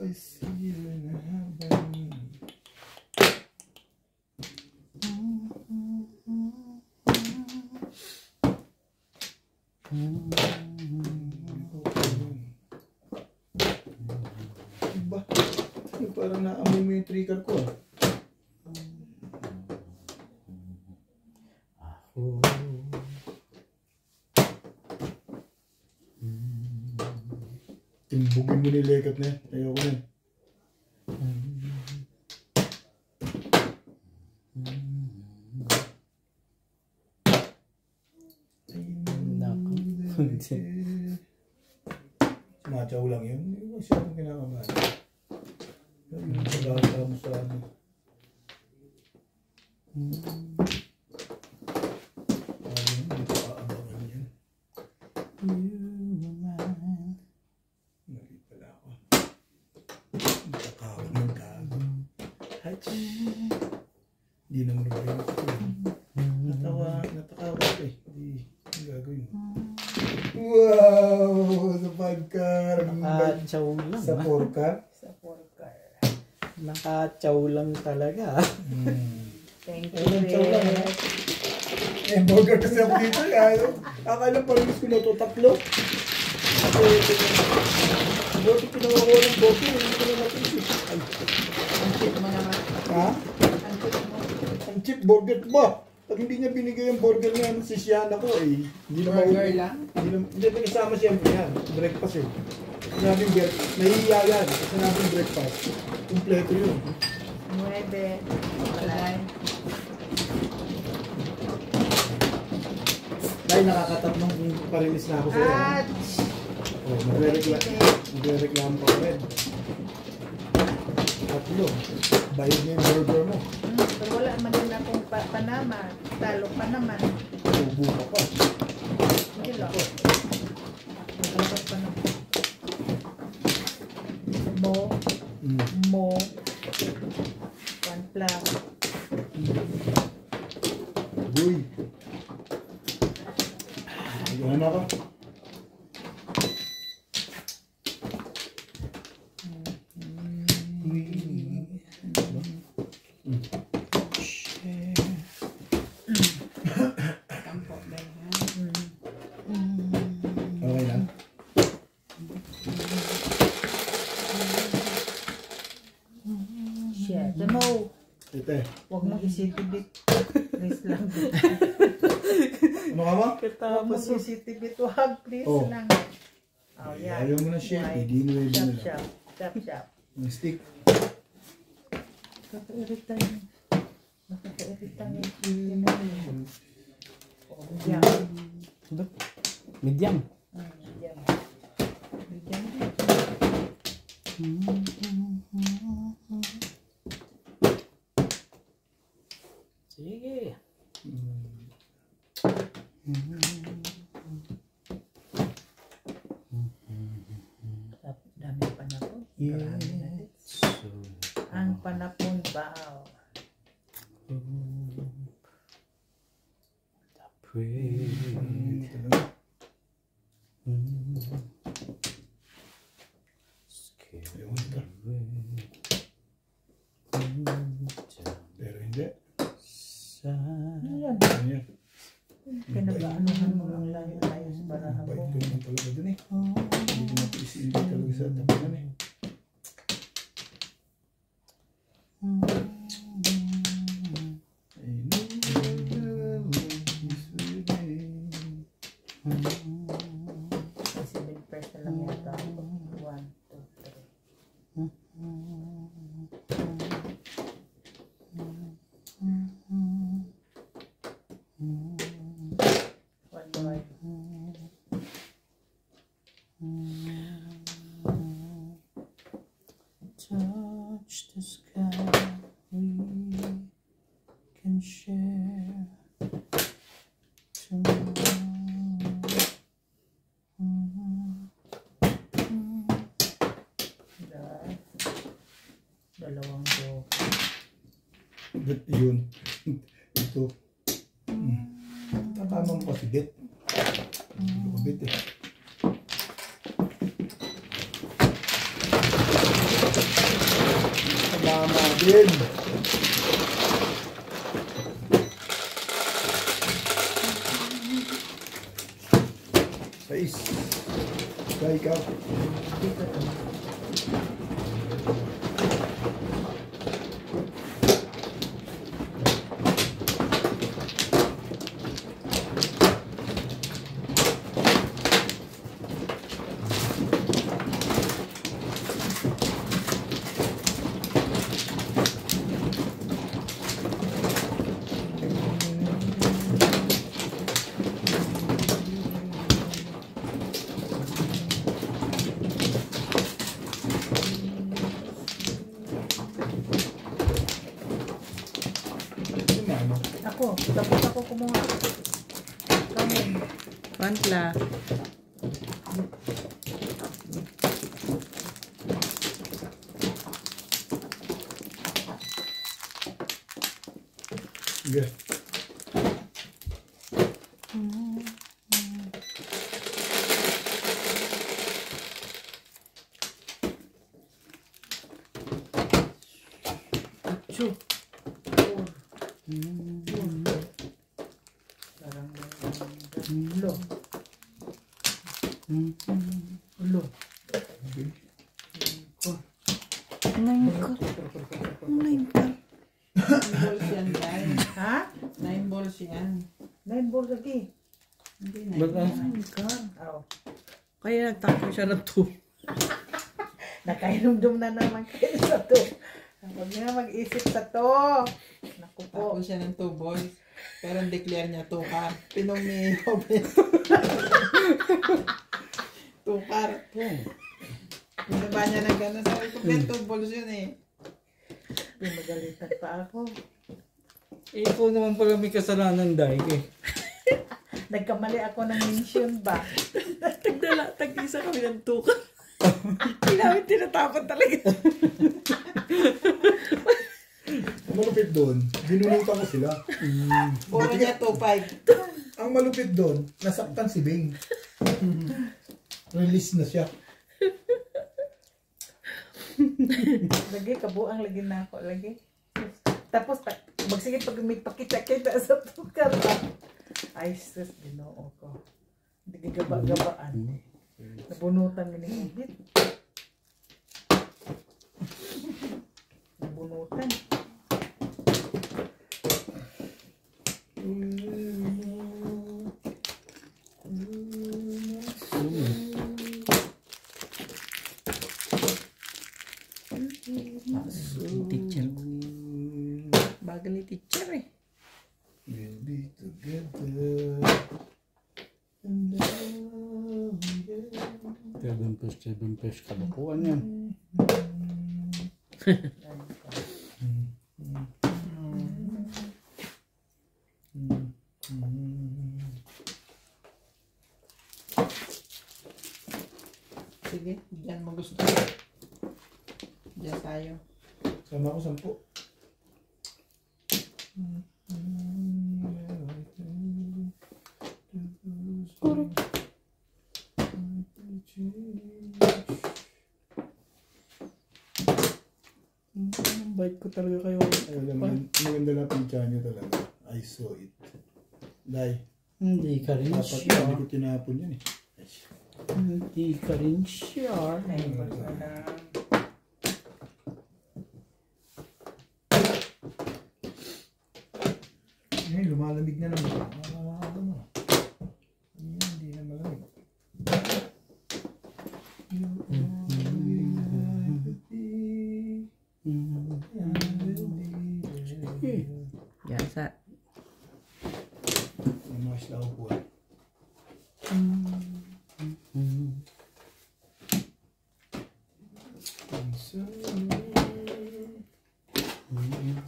I see you in heaven. Diba? Parang naamoy mo yung trigger ko. Timbugin mo ni lekat na yan. Ayoko na. Sumatsaw lang yun. Hindi mo masyadong kinakabahan. Yung pag-asa mo sa ano. Hindi ko aabangan yan. Mali pala ako. Nakakawag ng gago. Hindi naman gagawin ko. Natakawa ko eh. Hindi gagawin. Wow! Sa pagkar. Nakatsaw lang. Sa porkar. Sa porkar. Nakatsaw lang talaga. Thank you, Nakatsaw lang, Red. ha? Eh, burger kasi ako dito. Akala parang ko na ito tatlo. Buti pinawa ko ng bote. Hindi ko na natin. Ang cheap mo naman. Ha? Ang cheap mo. Ang cheap burger ba? Pag hindi niya binigay yung burger na yan, sisyahan ako eh. Hindi na Burger lang? Hindi na isama siyempre yan. Breakfast eh. Sinabing breakfast. Nahihiya yan. Sinabing breakfast. Kompleto yun. 9. Palay. Dahil nakakatatlong parilis na ako sa'yo. At Oh, magre-reklamo pa rin. Tatlo. Bayad niya yung burger mo. pero wala man din akong panama. Talo pa naman. Tubo ka pa. Hindi lang. Talo pa naman. Mo. 1 plus. Uy. Ayun na ako. Kampo ba yan? Okay lang. Shit. No. Ito eh. Huwag mong isitibit. Please lang. Ano ka ba? Huwag mong isitibit. Huwag. Please Oh. lang. Oh, yan. Ayaw mo na shit. Right. Idinuwi mo Chop, na lang. chop. Chop, chop. Yung stick. Nakaka-irita yun. Nakaka-irita yun. Oh, yan. Medium. Yan. Yan. Sige. Dami pa na po. Yes. Ang panapon bao. Pero hindi. Ayan. Ayan. Pinag-aanuhan mo lang ayos para Bait ako. ko naman talaga dun eh. Hindi ko napisindi talaga sa tapunan eh. Kasi first na lang yata ako. 1, 2, 3. One more. Touch the sky, we can share tomorrow. Dalawang do. But yun. Ito. Tatama mo kasi bit. Hindi ko bit eh. Tamama din. Sais. Kaya ikaw. Dito to. Ako, tapos ako kumuha. Kamu. Pantla. Sige. Chu. Ulo. Ulo. Balls yan, guys. Ha? 9 balls yan. 9 balls lagi. Hindi Ba't 9 ang- Oh. Kaya nagtako siya ng 2. Nakainomdom na naman kayo sa to. Huwag niyo na mag-isip sa to. Naku po. Tapos siya ng 2 boys. Pero declare niya 2 car. Pinong ni Robin. 2 car. Pinaba niya ng gano'n. Sabi ko, 2 balls yun eh. Pinagalitan pa ako. Eh, ikaw naman pala may kasalanan dahil eh. Nagkamali ako ng mention ba? Tag-isa kami ng 2. Hindi namin tinatapon talaga. Ang malupit doon, binunutan ko sila. Puro niya 2-5. Ang malupit doon, nasaktan si Bing. Release na siya. Lagi, kabuang lagi na ako. Lagi. Tapos, magsigit pag may pakita-kita sa tukar ba? Ay, sus, ginoo ko. Hindi gaba-gabaan. Nabunutan mo ng ubit. Nabunutan. Teacher. Bagal ni teacher eh. We'll be together. And now, yeah. 7 pesos kalukuhan yan. Sige, diyan mo gusto. Diyan tayo. Sama ko 10. Correct. Bait ko talaga kayo. Ayun, maganda na picture nyo talaga. I saw it. Dahil, Hindi ka rin dapat siya. hindi ko tinapon yan eh. Hindi ka rin siya. Ngayon, lumalamig na naman. Ano? Hindi na malamig. Yan sa May mga islaw po eh.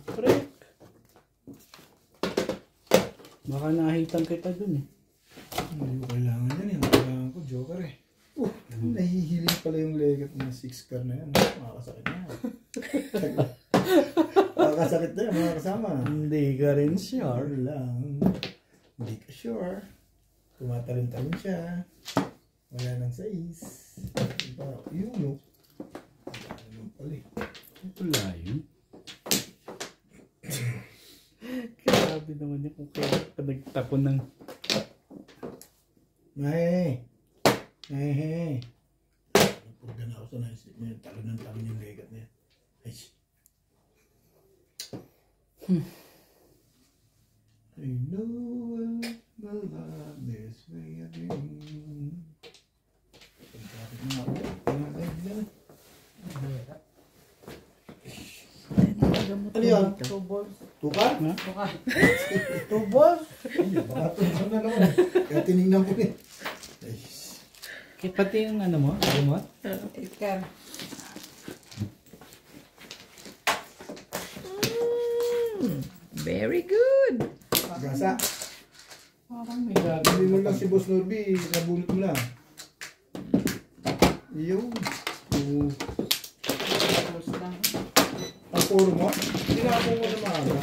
Correct. Baka nahitan kita dun eh. Hindi ko kailangan yan eh. Kailangan ko joker eh. Nahihiling pala yung legat ng 6 car na yan. Makakasakit na yan. Makakasakit na yan mga kasama. Hindi ka rin siya. Sure lang. Hindi ka sure. Tumatalon-talon siya. Wala nang sais. Diba? Yun o. Ano pala eh. Wala yun. Grabe naman yung kung kaya ka nagtapon ng... Hey! Hey! Napagda na ako sa naisip mo yun. Talon ng talon yung legat na yan. Ay! I know the love this way again. Pagkakit na ako. Pagkakit na. Ano yan? 2 balls. Tukar? 2 balls? Baka tunsan na naman. Kaya tinignan ko eh. Ay, Kaya pati yung ano mo, remote? Ikaw. very good. gasa. Parang may Hindi mo gagawin. lang si Boss Norby. Nabulot mo lang. Yung. Balls lang. Ang puro mo. Tinapon mo na maaga.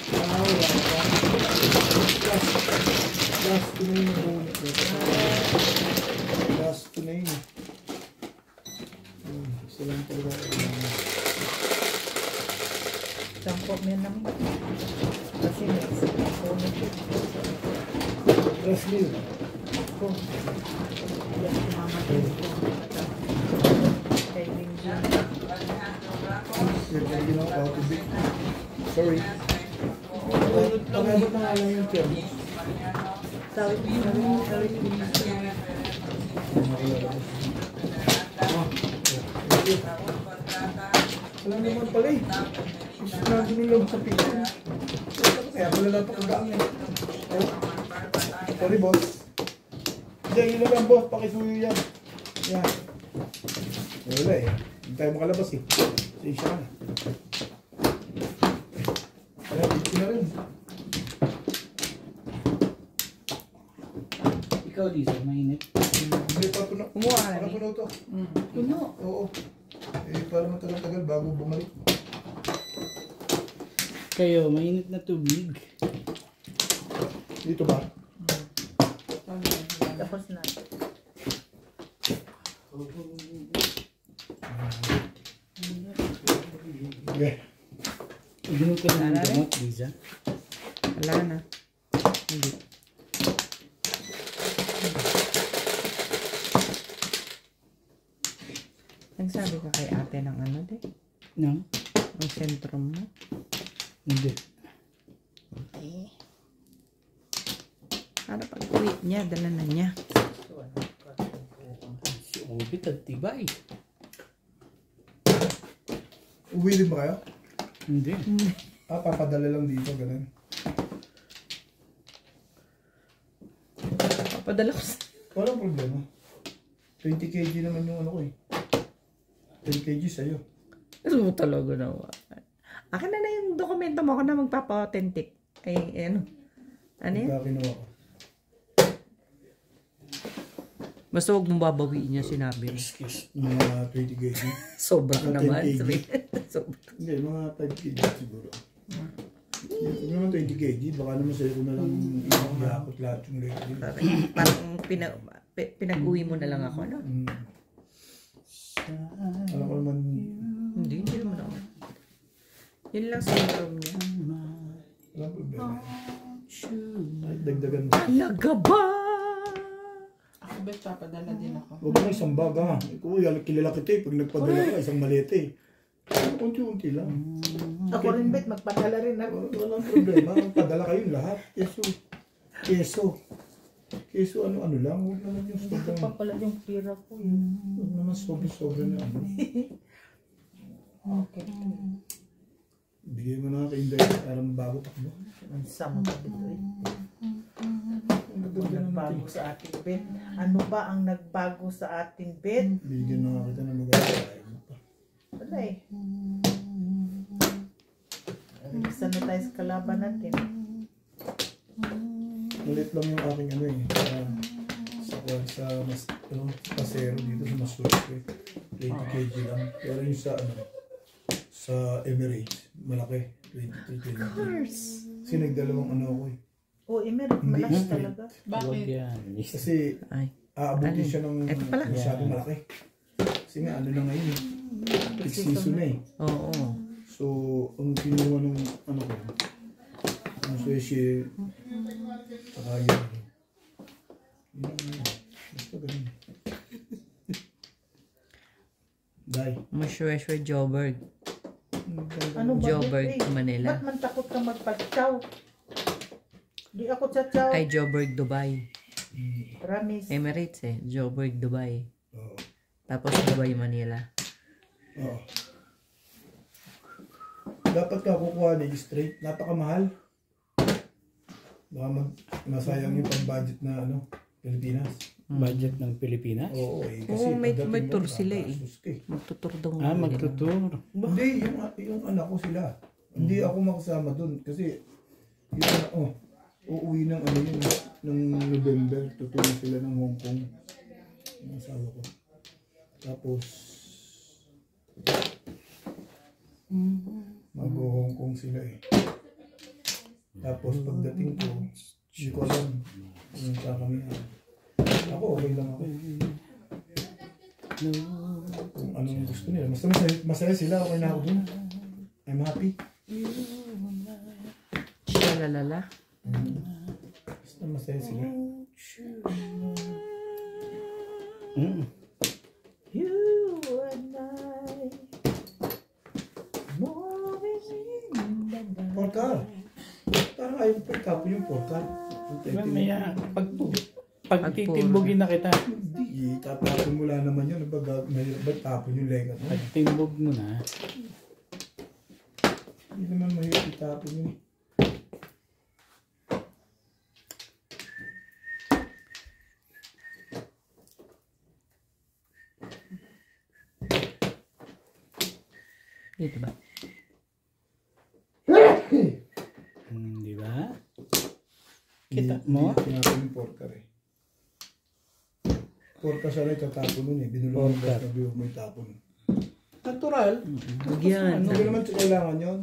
Wala ka. Last to na yung nabulot. Last to na yun. Isa lang talaga. Sampo mo yan naman. Kasi may isa na po nito. Wrestling. Ko. Yan si Mama Tinko. Kay Lingjun. You're getting out of the big. Sorry. Pag-abot na nga lang yung chair. Sorry. Wala naman pala eh. Sinabi nila sa picture. Kaya pala lang pagkagaan eh. Sorry boss. Diyan yun lang boss. Pakisuyo yan. Yan. Wala eh. Hindi tayo makalabas eh. Sa isya ka na. Kaya picture na rin. Ikaw, Lisa, mainit. Hindi pa puno. Kumuha Para ni. puno to. Puno. Oo. Eh para matagal-tagal bago bumalik. Kayo, mainit na tubig. Dito ba? Tapos na. Okay. Iginom ka na ng gamot, Lisa. Wala na. Hindi. Nagsabi ka kay ate ng ano de? No? Ang sentrum mo? Hindi. Okay. Para pag uwi niya, dala na niya. Si Obi, tagtibay. Uwi din ba kayo? Hindi. Ah, papadala lang dito, ganun. Papadala ko sa... Walang problema. 20 kg naman yung ano ko eh. 10 kg sa'yo. Ano talaga naman? Akin na yung dokumento mo. Ako na magpapa-authentic. Ay, ano? Ano yan? Pagka kinuha ko. Basta huwag mong babawiin niya, sinabi mo. Excuse, mga 20 kg. Sobra Mga naman. 10 kg. Sabi. Sobra. Hindi, mga 5 kg siguro. Hindi naman 20 kg, baka naman sa'yo ko na lang ihakot lahat yung leg. Parang pinag-uwi mo na lang ako, no? Alam ko naman, Hindi naman ako. Yun lang syndrome niya. walang problema. Kahit dagdagan mo. Talaga ba? Ako bet papadala din ako. Huwag mo isang bag ha. Kuya, kilala kita eh. Pag nagpadala ka, isang malete eh. Unti-unti lang. Ako rin bet, magpadala rin ako. Walang problema. Padala kayong lahat. Keso ano-ano lang. Huwag naman yung Hindi ko sobrang. pa pala yung pira ko. Huwag naman sobra na ano. Okay. Bigay mo na kay Inday. Parang bago takbo. Ang sama ka dito eh. Ang gaganda naman Nagbago natin. sa ating bet. Ano ba ang nagbago sa ating bet? Bigyan na nga kita ng magagawa mo pa. Wala eh. Isa na tayo sa kalaban natin. Malit lang yung aking ano eh. Sa pasero dito sa Maswerte. 20 kg lang. Pero yung sa ano, sa Emirates, malaki. 23 kg. Kasi nagdalawang ano ako eh. Oh, Emery, Hindi malakas straight. talaga. Huwag Bakit? yan. Kasi Ay. aabutin Ano? siya ng Eto pala. masyadong malaki. Kasi nga ano na ngayon eh. Peak season na eh. Oo. So, ang kinuha ng ano ko, ang sushi, saka yun. Basta ganun. Day. Mashweshwe Joburg. Ano ba? Joburg, bet, eh? Manila. Ba't man takot ka magpagtsaw? Di ako tsatsaw. Ay, Joburg, Dubai. Promise. Emirates eh. Joburg, Dubai. Oo. Tapos Dubai, Manila. Oo. Dapat ka kukuha ni straight. Napakamahal. Baka masayang yung pang-budget na ano, Pilipinas. Budget ng Pilipinas? Oo eh. Oo, may pagdating tour mo, sila eh. nakakastos ka eh. Magtutur daw. Magtutur. Hindi, yung anak ko sila. Hindi ako makasama dun kasi yung anak ko, uuwi ng ano yun, ng November, tutulong sila ng Hong Kong. Yung asawa ko. Tapos, mag-Hong Kong sila eh. Tapos pagdating ko, hindi ko alam kung saan kami. Ako, okay lang ako. Kung anong gusto nila. Basta masaya sila, okay na ako dun. I'm happy. Shalalala. Basta masaya sila. You and I moving in the dark. Portal. Parang ayaw ko itapon yung portal. Mamaya, pagtitimbogin na kita. Hindi, tapon mo lang naman yun. Ba't tapon yung lega mo? Pagtimbog mo na. Hindi naman mahirap itapon yun. Dito ba? Di ba? Kita mo? Tinapon yung portal eh. Portal sana itatapon nun eh. Binulong mo Portal. basta biyo mo itapon. Natural. Huwag yan. Hindi naman kailangan yun.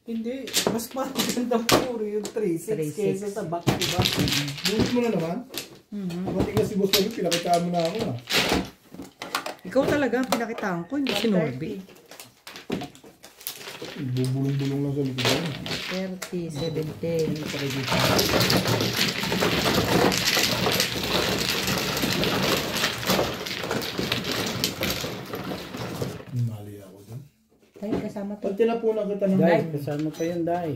Hindi. Mas magandang puro yung 3-6 kesa sa back to back. Bulit mo na naman. Mating na si Boss Norby, pinakitaan mo na ako ah. Ikaw talaga ang pinakitaan ko, hindi si Norby. Bubulong-bulong lang sa likod mo. 30, 70. Mali ako dun. Ay, kasama to. Pag tinapunan kita ng Dai, kasama pa yan, Dai.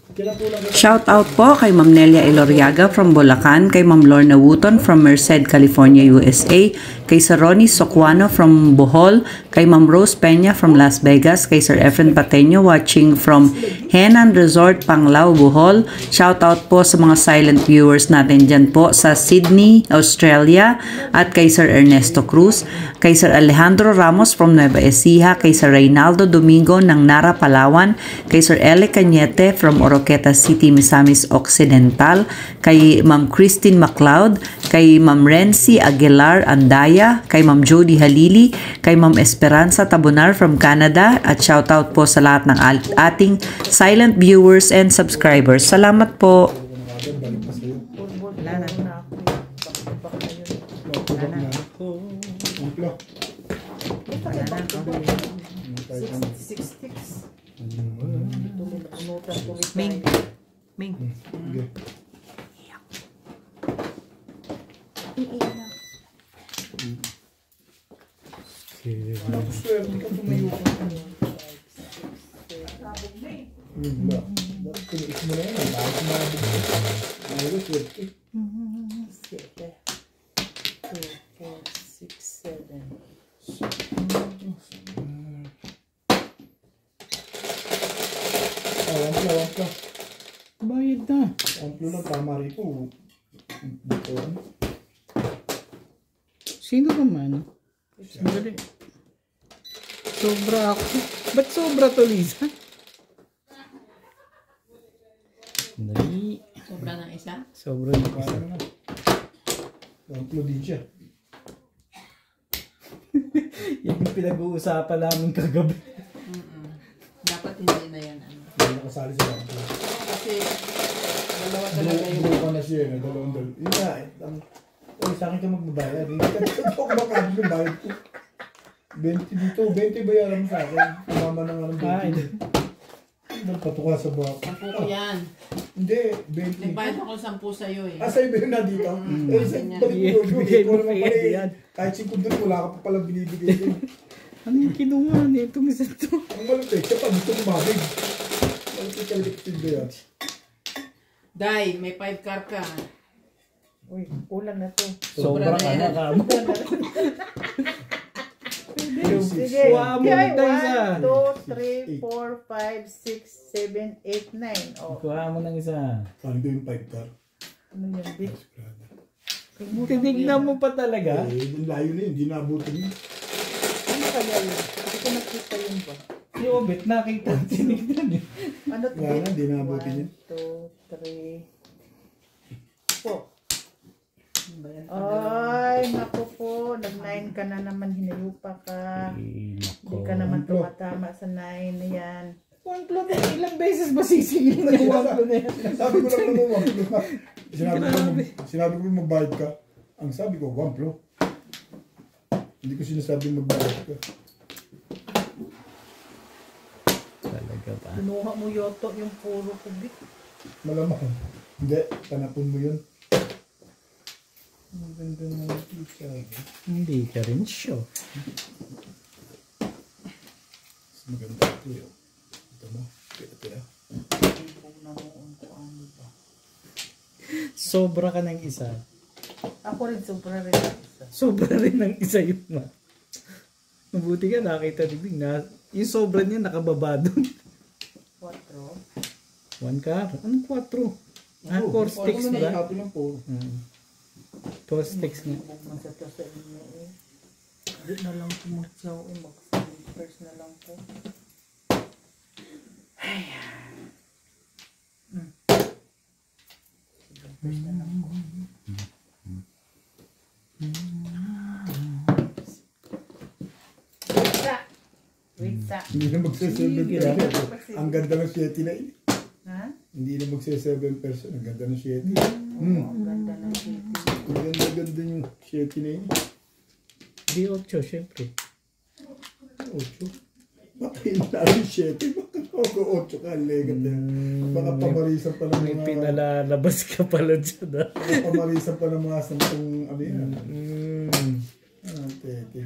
tinapunan kita. Shout out po kay Ma'am Nelia Eloriaga from Bulacan, kay Ma'am Lorna Wooton from Merced, California, USA, kay Sir Ronnie Socuano from Bohol, kay Ma'am Rose Peña from Las Vegas, kay Sir Efren Pateño watching from Henan Resort, Panglao, Bohol. Shout out po sa mga silent viewers natin dyan po sa Sydney, Australia, at kay Sir Ernesto Cruz, kay Sir Alejandro Ramos from Nueva Ecija, kay Sir Reynaldo Domingo ng Nara, Palawan, kay Sir Ele Cañete from Oro Roqueta City, Misamis Occidental, kay Ma'am Christine MacLeod, kay Ma'am Rency Aguilar Andaya, kay Ma'am Jody Halili, kay Ma'am Esperanza Tabunar from Canada, at shoutout po sa lahat ng ating silent viewers and subscribers. Salamat po. Balik pa sa'yo. Wala na ako. Bak na yun. Tubak na. Amplo. Wala na ako. 6 sticks. Ming. Ming. Sige. Swerte ka tumayo ka. Wala. Bakit kiniis mo na yan? Bakit kumabog mo? Ayos, swerte. 2, 4, 6, 7. Wampla. Bayad na. Amplo lang, tama rito. Dito. Sino naman? Sandali. Sobra ako. Ba't sobra to, Lisa? Sandali. Sobra ng isa? Sobra na isa. Paano na? Amplo din siya. Yan yung pinag-uusapan namin kagabi. Dapat hindi na yan. Ano. Hindi nakasali sa amplo. Kasi dalawa talaga yung... Bro ka na siya, dalawang. Yun nga, sa akin ka magbabayad. Hindi ka kumakabit ng bayad ko. 20 dito, 20 bayaran mo sa akin. Kumama na nga ng 20. Nagpatuka sa buhak. 10 ko yan. Hindi, 20. Nagbayad ako 10 sa'yo eh. Sa'yo ba yun na dito? Sa balik mo Bigay mo naman pa pala yan. Kahit 5 doon, wala ka pa palang binibigay doon. Ano yung kinuha niya? Itong isa to. Ang malupit, siya pa gusto kumabig. Malupit ka likitid ba yan? Dai, may 5 car ka. Uy, ulan na to. Sobra ka na kamo. Sige. Kuha mo Okay, na isa. 1, 2, 3, 4, 5, 6, 7, 8, 9. Oh, Kuha mo ng isa. Paano ba yung 5 car? ano yan, Vic? Tinignan mo pa talaga. Yung layo na yun, hindi naabutin yun. Ano kaya yun? Hindi ko nakita yun ba? Si Obet nakita. Tinignan eh. Ano to? Wala na, hindi naabutin yun. 1, 2, 3, 4. Ay, naku po. Nag-9 ka na naman. Hinayupa ka. Hindi ka naman tumatama sa 9 na yan. One plot eh. Ilang beses ba sisingin yung one plot na yan? Sabi ko lang naman, 1 Sinabi ko magbayad ka. Ang sabi ko, 1 plot. Hindi ko sinasabi magbayad ka. Talaga ba? Kinuha mo yoto yung puro kubik. Malamang. Hindi, tanapon mo yun. Ang ganda ng pizza. Hindi ka rin sure. Mas maganda ito yun. Ito mo. Tira. Sobra ka ng isa. Ako rin, sobra rin. Sobra rin ng isa yun ma. Mabuti ka nakita din na yung sobra niya nakababa doon. 4. 1 car. Anong 4? Ah, 4 sticks ba? Happy lang po. 4 sticks nga. Masata sa inyo eh. Hindi na lang po magsaw eh. Mag-first na lang po. First na lang po. Wait sa. Hindi na magse-7 Ang ganda ng 7 na yun. Ha? Hindi na magse-7 person. Ang ganda ng 7. Ang ganda ng city. Ang ganda yung 7 na yun. Di 8 syempre. 8. Baka yun na yung 7. Baka ako 8 ka. Legat na. Baka pamarisan pa ng May mga... pinalalabas ka pala dyan ah. Baka pamarisan pa ng mga 10 ano yan. Tete.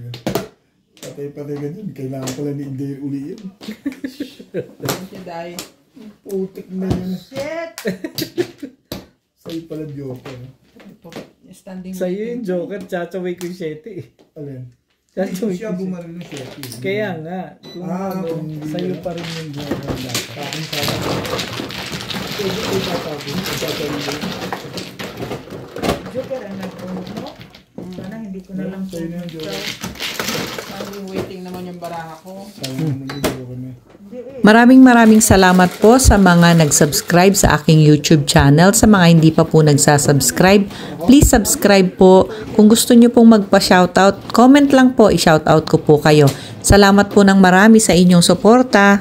Patay-patay ka dyan. Kailangan pala ni Inday uli yun. Kasi Dai. Putik na yun. Shit! Sa'yo pala joker. Standing Sa'yo yung Joker, tsataway ko yung 7 eh. Alin? Tsataway Siya ko yung bumaril ng 7. Kaya nga, kung kung hindi sa'yo na. pa rin yung Joker dapat. Akin sa akin. Pwede ko itatapon. Itatapon ko. Joker ang nag-unod mo. Sana hindi ko na lang Sa'yo na yung joker. waiting naman yung baraha ko. Sayang naman yung joker na. Maraming salamat po sa mga nag-subscribe sa aking YouTube channel. Sa mga hindi pa po nagsasubscribe, please subscribe po. Kung gusto nyo pong magpa-shoutout, comment lang po, i-shoutout ko po kayo. Salamat po ng marami sa inyong suporta.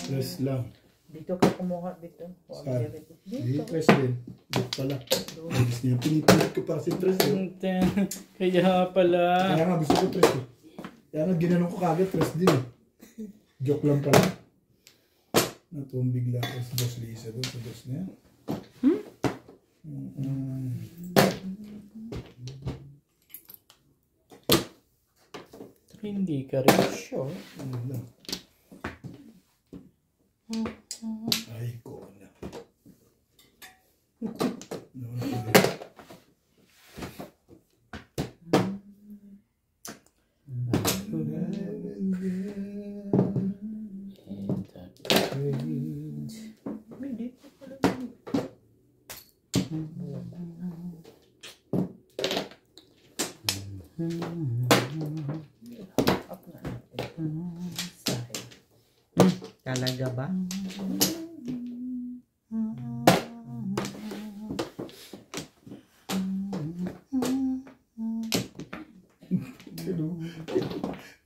Press lang. Dito ka kumuha dito. Saan? Dito. Hindi, press din. Dito pala. Gusto niya, pinipilit ko para si press. Kaya pala. Kaya nga, gusto ko press eh. Kaya nga, ginanong ko kagad, press din eh. Joke lang pala. Natumbig lang ako sa Boss Lisa doon, sa boss niya. Hindi ka rin sure. Ano lang. Ay, ko na. Talaga ba?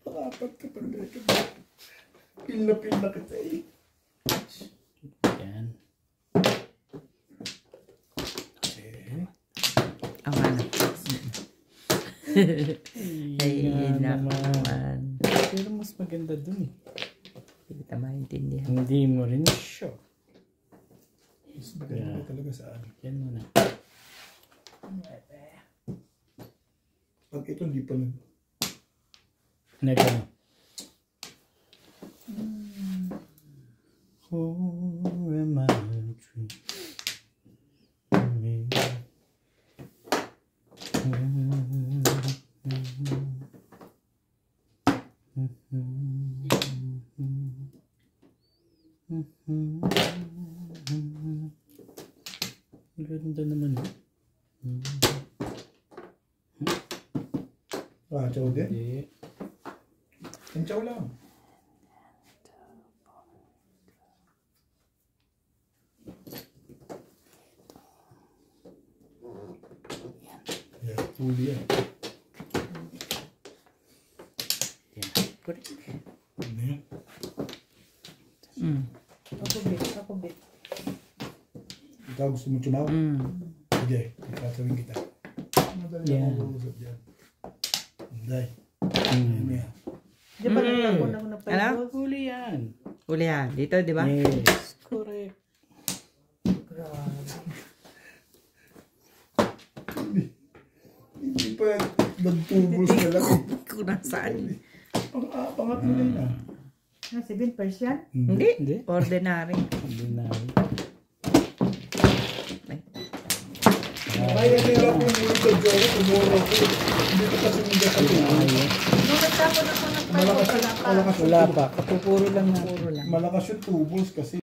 Pakapat ka pa rin ka. Pil na kita eh. Yan. Ang ano? Ay, naman. Pero mas maganda dun eh. Hindi kita maintindihan. Hindi mo rin sure. Mas maganda talaga sa akin. Yan mo na. Pag ito hindi pa nag... Nagano. Who am I dreaming? Ganda naman. Chow din? Hindi. Ang chow lang. Yeah, huli yan. Correct. Ano yan? Ako bit. Ikaw gusto mo tumaw? Sige, ikatawin kita. Madali Yeah. ako mag-uusap dyan. Anday. Di ba nagkakon ako ng Ano? Huli yan. Uli yan. Dito, di ba? Yes. Correct. Hindi pa nagtubos na lang eh. Kung nasaan. Pangatlo na yun ah. 7 Persian? Hindi. Hindi. Ordinary. Ordinary. Kaya nila kung muli sa Jowa, tumuro ko. Hindi ko kasi hindi ka Nung nagtapon ako ng 5 Malakas Wala pa. Kapupuro lang na. Malakas yung tubos kasi